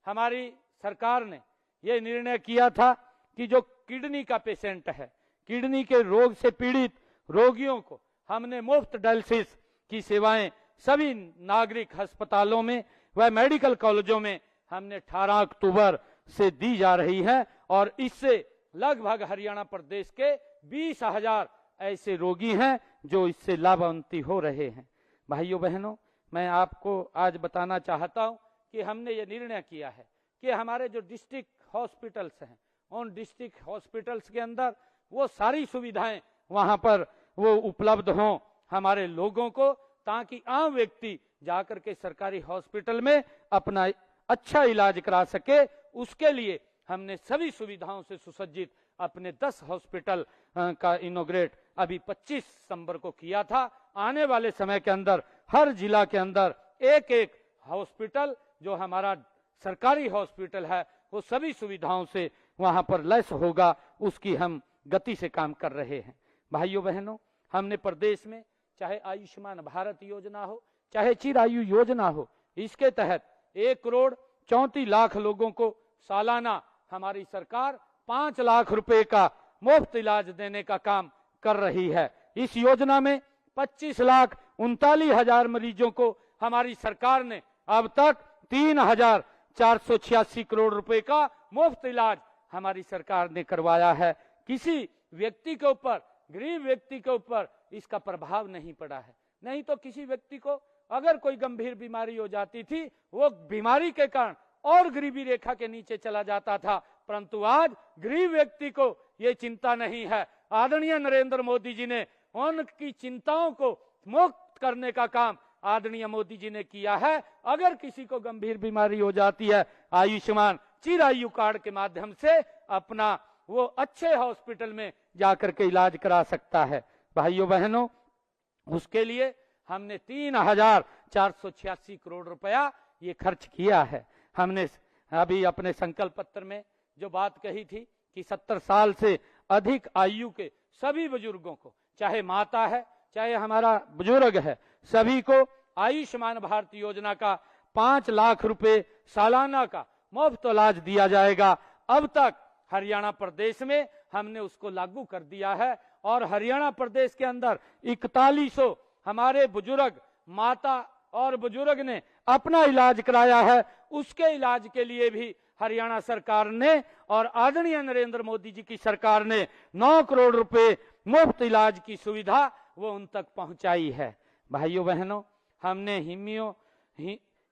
हमारी सरकार ने ये निर्णय किया था कि जो किडनी का पेशेंट है, किडनी के रोग से पीड़ित रोगियों को हमने मुफ्त डायलिसिस की सेवाएं सभी नागरिक अस्पतालों में व मेडिकल कॉलेजों में हमने 18 अक्टूबर से दी जा रही है और इससे लगभग हरियाणा प्रदेश के 20,000 ऐसे रोगी हैं जो इससे लाभान्वित हो रहे हैं। भाइयों बहनों, मैं आपको आज बताना चाहता हूं कि हमने ये निर्णय किया है कि हमारे जो डिस्ट्रिक्ट हॉस्पिटल्स हैं, उन डिस्ट्रिक्ट हॉस्पिटल्स के अंदर वो सारी सुविधाएं वहां पर वो उपलब्ध हों हमारे लोगों को, ताकि आम व्यक्ति जाकर के सरकारी हॉस्पिटल में अपना अच्छा इलाज करा सके। उसके लिए हमने सभी सुविधाओं से सुसज्जित अपने 10 हॉस्पिटल का इनॉग्रेट अभी 25 दिसंबर को किया था। आने वाले समय के अंदर हर जिला के अंदर एक हॉस्पिटल जो हमारा सरकारी हॉस्पिटल है वो सभी सुविधाओं से वहां पर लैस होगा, उसकी हम गति से काम कर रहे हैं। भाइयों बहनों, हमने प्रदेश में चाहे आयुष्मान भारत योजना हो, चाहे चिरायु योजना हो, इसके तहत 1,34,00,000 लोगों को सालाना हमारी सरकार 5 लाख रुपए का मुफ्त इलाज देने का काम कर रही है। इस योजना में 25,39,000 मरीजों को हमारी सरकार ने अब तक 3,486 करोड़ रुपए का मुफ्त इलाज हमारी सरकार ने करवाया है। किसी व्यक्ति के ऊपर, गरीब व्यक्ति के ऊपर इसका प्रभाव नहीं पड़ा है। नहीं तो किसी व्यक्ति को अगर कोई गंभीर बीमारी हो जाती थी, वो बीमारी के कारण और गरीबी रेखा के नीचे चला जाता था, परंतु आज गरीब व्यक्ति को ये चिंता नहीं है। आदरणीय नरेंद्र मोदी जी ने उनकी चिंताओं को मुक्त करने का काम आदरणीय मोदी जी ने किया है। अगर किसी को गंभीर बीमारी हो जाती है, आयुष्मान चिरायु कार्ड के माध्यम से अपना वो अच्छे हॉस्पिटल में जाकर के इलाज करा सकता है। भाइयों बहनों, उसके लिए हमने 3,486 करोड़ रुपया ये खर्च किया है। हमने अभी अपने संकल्प पत्र में जो बात कही थी कि 70 साल से अधिक आयु के सभी बुजुर्गों को, चाहे माता है चाहे हमारा बुजुर्ग है, सभी को आयुष्मान भारत योजना का 5 लाख रुपए सालाना का मुफ्त इलाज दिया जाएगा। अब तक हरियाणा प्रदेश में हमने उसको लागू कर दिया है और हरियाणा प्रदेश के अंदर 4100 हमारे बुजुर्ग माता और बुजुर्ग ने अपना इलाज कराया है। उसके इलाज के लिए भी हरियाणा सरकार ने और आदरणीय नरेंद्र मोदी जी की सरकार ने 9 करोड़ रुपए मुफ्त इलाज की सुविधा वो उन तक पहुंचाई है। भाइयों बहनों, हमने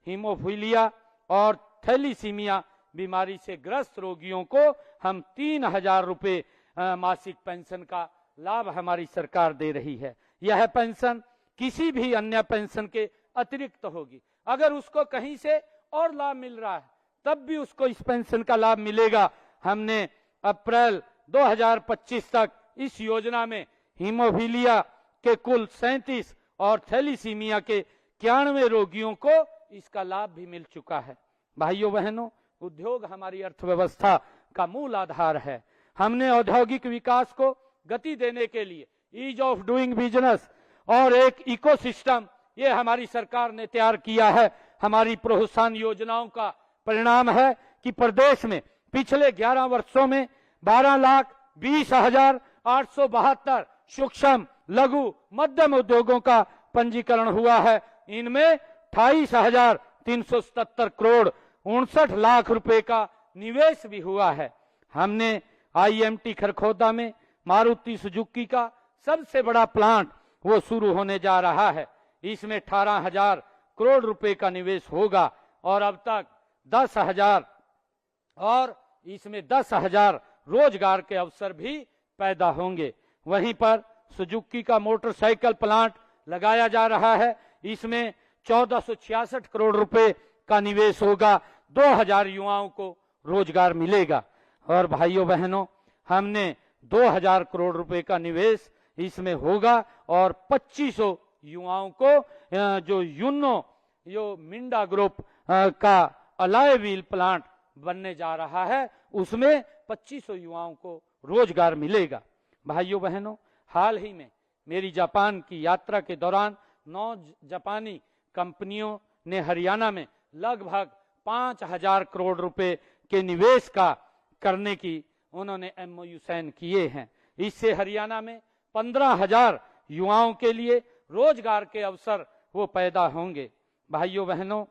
हीमोफीलिया और थैलीसीमिया बीमारी से ग्रस्त रोगियों को हम 3,000 रुपए मासिक पेंशन का लाभ हमारी सरकार दे रही है। यह पेंशन किसी भी अन्य पेंशन के अतिरिक्त होगी। अगर उसको कहीं से और लाभ मिल रहा है तब भी उसको इस पेंशन का लाभ मिलेगा। हमने अप्रैल 2025 तक इस योजना में हीमोफीलिया के कुल 37 और थैलीसीमिया के 91 रोगियों को इसका लाभ भी मिल चुका है। भाइयों बहनों, उद्योग हमारी अर्थव्यवस्था का मूल आधार है। हमने औद्योगिक विकास को गति देने के लिए ईज ऑफ डूइंग बिजनेस और एक इकोसिस्टम ये हमारी सरकार ने तैयार किया है। हमारी प्रोत्साहन योजनाओं का परिणाम है कि प्रदेश में पिछले 11 वर्षों में 12,20,872 सूक्ष्म लघु मध्यम उद्योगों का पंजीकरण हुआ है। इनमें 28,377 करोड़ 59 लाख रुपए का निवेश भी हुआ है। हमने IMT खरखोदा में मारुति सुजुकी का सबसे बड़ा प्लांट वो शुरू होने जा रहा है। इसमें 18,000 करोड़ रुपए का निवेश होगा और अब तक 10,000 और इसमें 10,000 रोजगार के अवसर भी पैदा होंगे। वहीं पर सुजुकी का मोटरसाइकिल प्लांट लगाया जा रहा है। इसमें 1466 करोड़ रुपए का निवेश होगा। 2,000 युवाओं को रोजगार मिलेगा। और भाइयों बहनों, हमने 2,000 करोड़ रुपए का निवेश इसमें होगा और 2500 युवाओं को जो मिंडा ग्रुप का अलाय व्हील प्लांट बनने जा रहा है, उसमें 2500 युवाओं को रोजगार मिलेगा। भाइयों बहनों, हाल ही में मेरी जापान की यात्रा के दौरान 9 जापानी कंपनियों ने हरियाणा में लगभग 5,000 करोड़ रुपए के निवेश का करने की उन्होंने MOU साइन किए हैं। इससे हरियाणा में 15,000 युवाओं के लिए रोजगार के अवसर वो पैदा होंगे। भाइयों बहनों,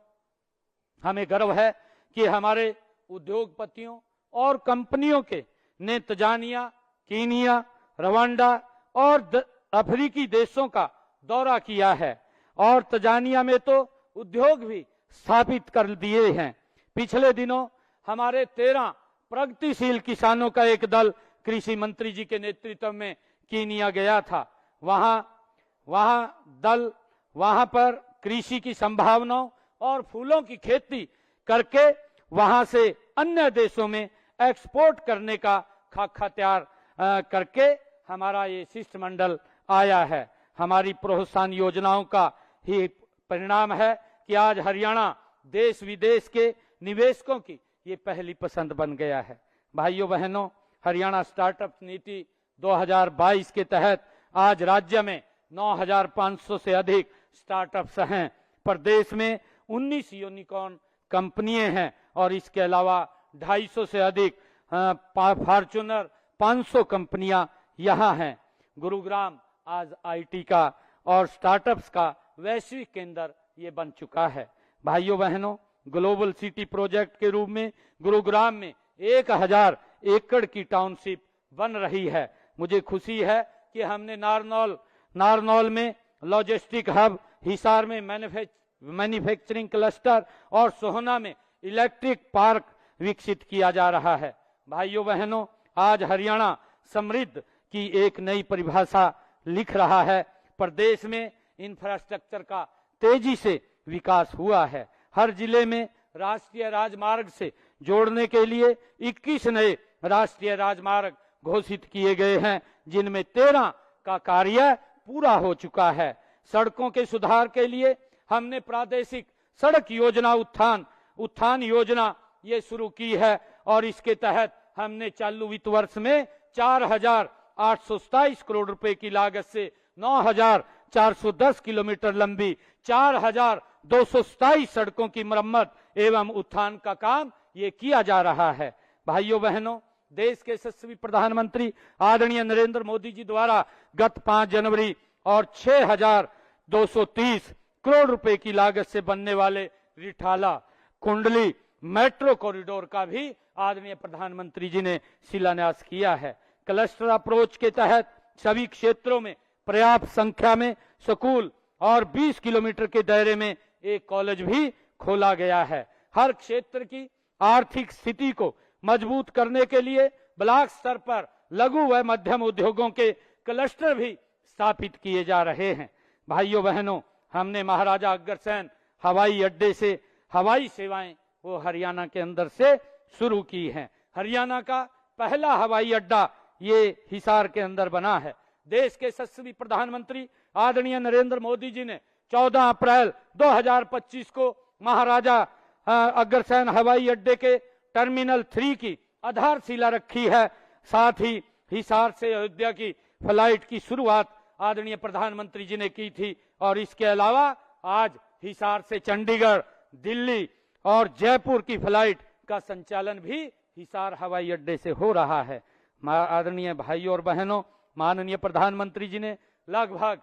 हमें गर्व है कि हमारे उद्योगपतियों और कंपनियों के ने तंजानिया, कीनिया, रवांडा और अफ्रीकी देशों का दौरा किया है और तंजानिया में तो उद्योग भी स्थापित कर दिए हैं। पिछले दिनों हमारे 13 प्रगतिशील किसानों का एक दल कृषि मंत्री जी के नेतृत्व में कीनिया गया था। वहां पर कृषि की संभावनाओं और फूलों की खेती करके वहां से अन्य देशों में एक्सपोर्ट करने का खाका तैयार करके हमारा ये शिष्टमंडल आया है। हमारी प्रोत्साहन योजनाओं का ही परिणाम है कि आज हरियाणा देश विदेश के निवेशकों की ये पहली पसंद बन गया है। भाइयों बहनों, हरियाणा स्टार्टअप नीति 2022 के तहत आज राज्य में 9,500 से अधिक स्टार्टअप्स हैं। प्रदेश में 19 यूनिकॉर्न कंपनियां हैं और इसके अलावा 250 से अधिक फॉर्च्यूनर 500 कंपनियां यहां हैं। गुरुग्राम आज IT का और स्टार्टअप्स का वैश्विक केंद्र ये बन चुका है। भाइयों बहनों, ग्लोबल सिटी प्रोजेक्ट के रूप में गुरुग्राम में 1000 एकड़ की टाउनशिप बन रही है। मुझे खुशी है कि हमने नारनौल में लॉजिस्टिक हब, हिसार में मैन्युफैक्चरिंग क्लस्टर और सोहना में इलेक्ट्रिक पार्क विकसित किया जा रहा है। भाइयों बहनों, आज हरियाणा समृद्ध की एक नई परिभाषा लिख रहा है। प्रदेश में इंफ्रास्ट्रक्चर का तेजी से विकास हुआ है। हर जिले में राष्ट्रीय राजमार्ग से जोड़ने के लिए 21 नए राष्ट्रीय राजमार्ग घोषित किए गए हैं, जिनमें 13 का कार्य पूरा हो चुका है। सड़कों के सुधार के लिए हमने प्रादेशिक सड़क योजना उत्थान योजना ये शुरू की है और इसके तहत हमने चालू वित्त वर्ष में 4,827 करोड़ रुपए की लागत से 9,410 किलोमीटर लंबी 4,227 सड़कों की मरम्मत एवं उत्थान का काम ये किया जा रहा है। भाइयों बहनों, देश के यशस्वी प्रधानमंत्री आदरणीय नरेंद्र मोदी जी द्वारा गत 5 जनवरी और 6,230 करोड़ रुपए की लागत से बनने वाले रिठाला कुंडली मेट्रो कॉरिडोर का भी आदरणीय प्रधानमंत्री जी ने शिलान्यास किया है। क्लस्टर अप्रोच के तहत सभी क्षेत्रों में पर्याप्त संख्या में स्कूल और 20 किलोमीटर के दायरे में एक कॉलेज भी खोला गया है। हर क्षेत्र की आर्थिक स्थिति को मजबूत करने के लिए ब्लॉक स्तर पर लघु व मध्यम उद्योगों के क्लस्टर भी स्थापित किए जा रहे हैं। भाइयों बहनों, हमने महाराजा अग्रसेन हवाई अड्डे से हवाई सेवाएं वो हरियाणा के अंदर से शुरू की हैं। हरियाणा का पहला हवाई अड्डा ये हिसार के अंदर बना है। देश के यशस्वी प्रधानमंत्री आदरणीय नरेंद्र मोदी जी ने 14 अप्रैल 2025 को महाराजा अग्रसेन हवाई अड्डे के टर्मिनल 3 की आधारशिला रखी है। साथ ही हिसार से अयोध्या की फ्लाइट की शुरुआत आदरणीय प्रधानमंत्री जी ने की थी और इसके अलावा आज हिसार से चंडीगढ़, दिल्ली और जयपुर की फ्लाइट का संचालन भी हिसार हवाई अड्डे से हो रहा है। आदरणीय भाइयों और बहनों, माननीय प्रधानमंत्री जी ने लगभग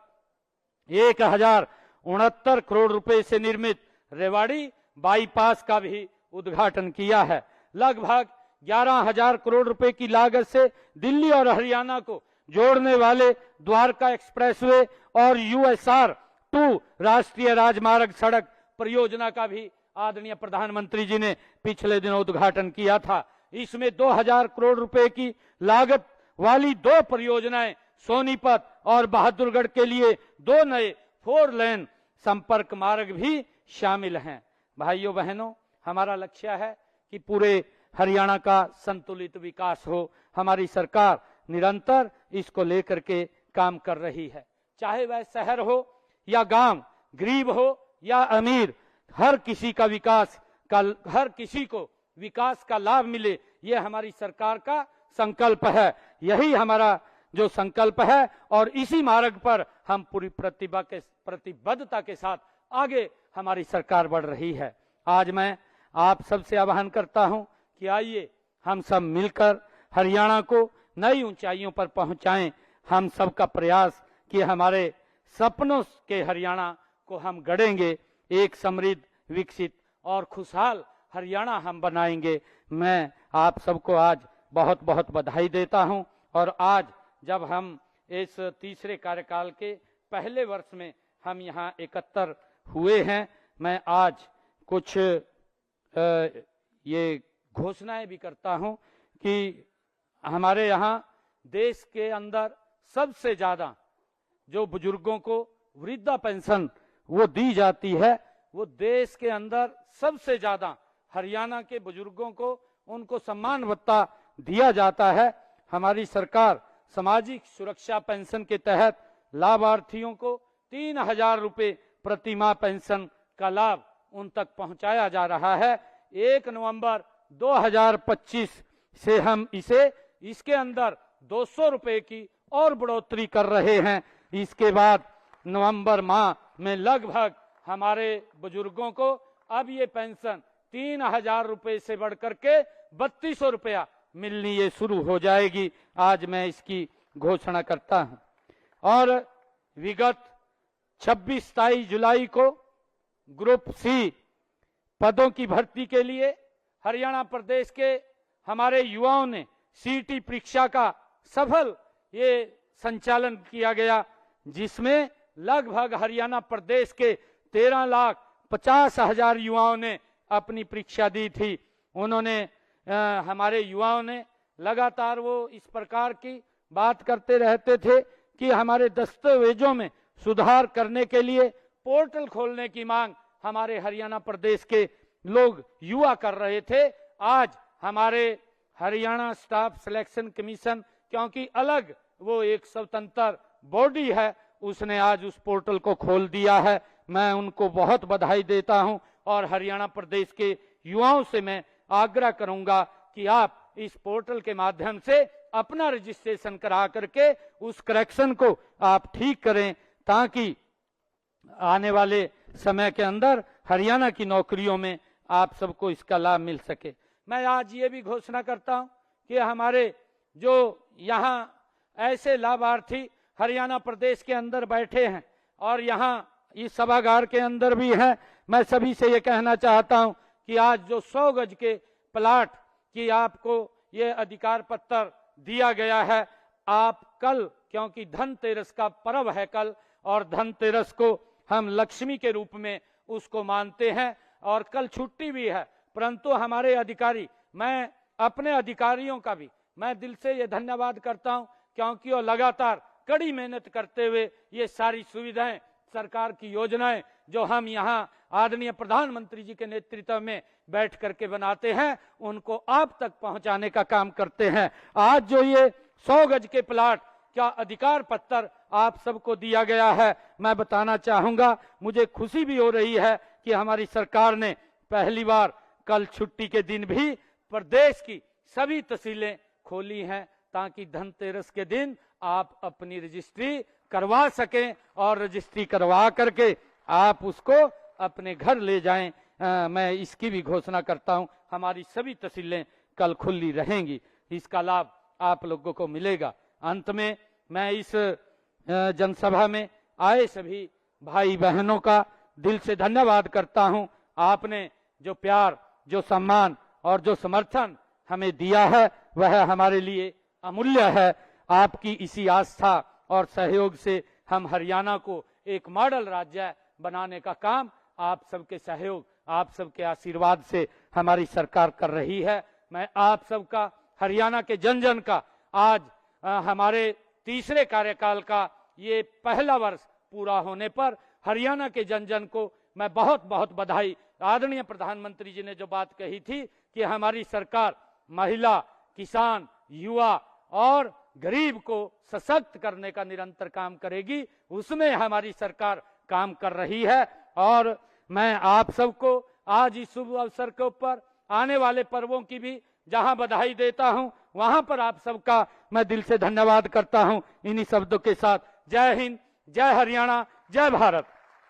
1,069 करोड़ रुपए से निर्मित रेवाड़ी बाईपास का भी उद्घाटन किया है। लगभग 11,000 करोड़ रुपए की लागत से दिल्ली और हरियाणा को जोड़ने वाले द्वारका एक्सप्रेसवे और यूएसआर 2 राष्ट्रीय राजमार्ग सड़क परियोजना का भी आदरणीय प्रधानमंत्री जी ने पिछले दिनों उद्घाटन किया था। इसमें 2000 करोड़ रुपए की लागत वाली 2 परियोजनाएं सोनीपत और बहादुरगढ़ के लिए 2 नए 4 लेन संपर्क मार्ग भी शामिल हैं। भाइयों बहनों, हमारा लक्ष्य है कि पूरे हरियाणा का संतुलित विकास हो। हमारी सरकार निरंतर इसको लेकर के काम कर रही है। चाहे वह शहर हो या गांव, गरीब हो या अमीर, हर किसी को विकास का लाभ मिले, ये हमारी सरकार का संकल्प है। यही हमारा जो संकल्प है और इसी मार्ग पर हम पूरी प्रतिबद्धता के साथ आगे हमारी सरकार बढ़ रही है। आज मैं आप सबसे आह्वान करता हूं कि आइए हम सब मिलकर हरियाणा को नई ऊंचाइयों पर पहुंचाएं। हम सबका प्रयास कि हमारे सपनों के हरियाणा को हम गढ़ेंगे, एक समृद्ध, विकसित और खुशहाल हरियाणा हम बनाएंगे। मैं आप सबको आज बहुत बहुत बधाई देता हूं। और आज जब हम इस तीसरे कार्यकाल के पहले वर्ष में हम यहाँ 71 हुए हैं, मैं आज कुछ ये घोषणाएं भी करता हूं कि हमारे यहाँ देश के अंदर सबसे ज्यादा जो बुजुर्गों को वृद्धा पेंशन वो दी जाती है, वो देश के अंदर सबसे ज्यादा हरियाणा के बुजुर्गों को उनको सम्मान भत्ता दिया जाता है। हमारी सरकार सामाजिक सुरक्षा पेंशन के तहत लाभार्थियों को 3000 रुपए प्रति माह पेंशन का लाभ उन तक पहुंचाया जा रहा है। 1 नवंबर 2025 से हम इसके अंदर 200 रुपए की और बढ़ोतरी कर रहे हैं। इसके बाद नवंबर माह में लगभग हमारे बुजुर्गों को अब ये पेंशन 3000 रुपए से बढ़कर के 3200 रुपया मिलनी ये शुरू हो जाएगी। आज मैं इसकी घोषणा करता हूं। और विगत 26-27 जुलाई को ग्रुप सी पदों की भर्ती के लिए हरियाणा प्रदेश के हमारे युवाओं ने सीटी परीक्षा का सफल ये संचालन किया गया, जिसमें लगभग हरियाणा प्रदेश के 13,50,000 युवाओं ने अपनी परीक्षा दी थी। उन्होंने हमारे युवाओं ने लगातार वो इस प्रकार की बात करते रहते थे कि हमारे दस्तावेजों में सुधार करने के लिए पोर्टल खोलने की मांग हमारे हरियाणा प्रदेश के लोग युवा कर रहे थे। आज हमारे हरियाणा स्टाफ सिलेक्शन कमीशन, क्योंकि अलग वो एक स्वतंत्र बॉडी है, उसने आज उस पोर्टल को खोल दिया है। मैं उनको बहुत बधाई देता हूं और हरियाणा प्रदेश के युवाओं से मैं आग्रह करूंगा कि आप इस पोर्टल के माध्यम से अपना रजिस्ट्रेशन करा करके उस करेक्शन को आप ठीक करें, ताकि आने वाले समय के अंदर हरियाणा की नौकरियों में आप सबको इसका लाभ मिल सके। मैं आज ये भी घोषणा करता हूं कि हमारे जो यहाँ ऐसे लाभार्थी हरियाणा प्रदेश के अंदर बैठे हैं और यहाँ इस सभागार के अंदर भी हैं, मैं सभी से ये कहना चाहता हूं कि आज जो 100 गज के प्लाट की आपको ये अधिकार पत्र दिया गया है, आप कल, क्योंकि धनतेरस का पर्व है कल, और धनतेरस को हम लक्ष्मी के रूप में उसको मानते हैं और कल छुट्टी भी है, परंतु हमारे अधिकारी, मैं अपने अधिकारियों का भी मैं दिल से ये धन्यवाद करता हूं, क्योंकि वो लगातार कड़ी मेहनत करते हुए ये सारी सुविधाएं, सरकार की योजनाएं जो हम यहाँ आदरणीय प्रधानमंत्री जी के नेतृत्व में बैठ करके बनाते हैं, उनको आप तक पहुंचाने का काम करते हैं। आज जो ये 100 गज के प्लाट का अधिकार पत्र आप सबको दिया गया है, मैं बताना चाहूंगा, मुझे खुशी भी हो रही है कि हमारी सरकार ने पहली बार कल छुट्टी के दिन भी प्रदेश की सभी तहसीलें खोली हैं, ताकि धनतेरस के दिन आप अपनी रजिस्ट्री करवा सकें और रजिस्ट्री करवा करके आप उसको अपने घर ले जाएं। मैं इसकी भी घोषणा करता हूं, हमारी सभी तहसीलें कल खुली रहेंगी, इसका लाभ आप लोगों को मिलेगा। अंत में मैं इस जनसभा में आए सभी भाई बहनों का दिल से धन्यवाद करता हूं। आपने जो प्यार, जो सम्मान और जो समर्थन हमें दिया है, वह हमारे लिए अमूल्य है। आपकी इसी आस्था और सहयोग से हम हरियाणा को एक मॉडल राज्य बनाने का काम आप सबके सहयोग, आप सबके आशीर्वाद से हमारी सरकार कर रही है। मैं आप सबका, हरियाणा के जन जन का आज हमारे तीसरे कार्यकाल का ये पहला वर्ष पूरा होने पर हरियाणा के जन जन को मैं बहुत बहुत बधाई। आदरणीय प्रधानमंत्री जी ने जो बात कही थी कि हमारी सरकार महिला, किसान, युवा और गरीब को सशक्त करने का निरंतर काम करेगी, उसमें हमारी सरकार काम कर रही है। और मैं आप सबको आज इस शुभ अवसर के ऊपर आने वाले पर्वों की भी जहां बधाई देता हूं, वहां पर आप सबका मैं दिल से धन्यवाद करता हूं। इन्हीं शब्दों के साथ जय हिंद, जय हरियाणा, जय भारत।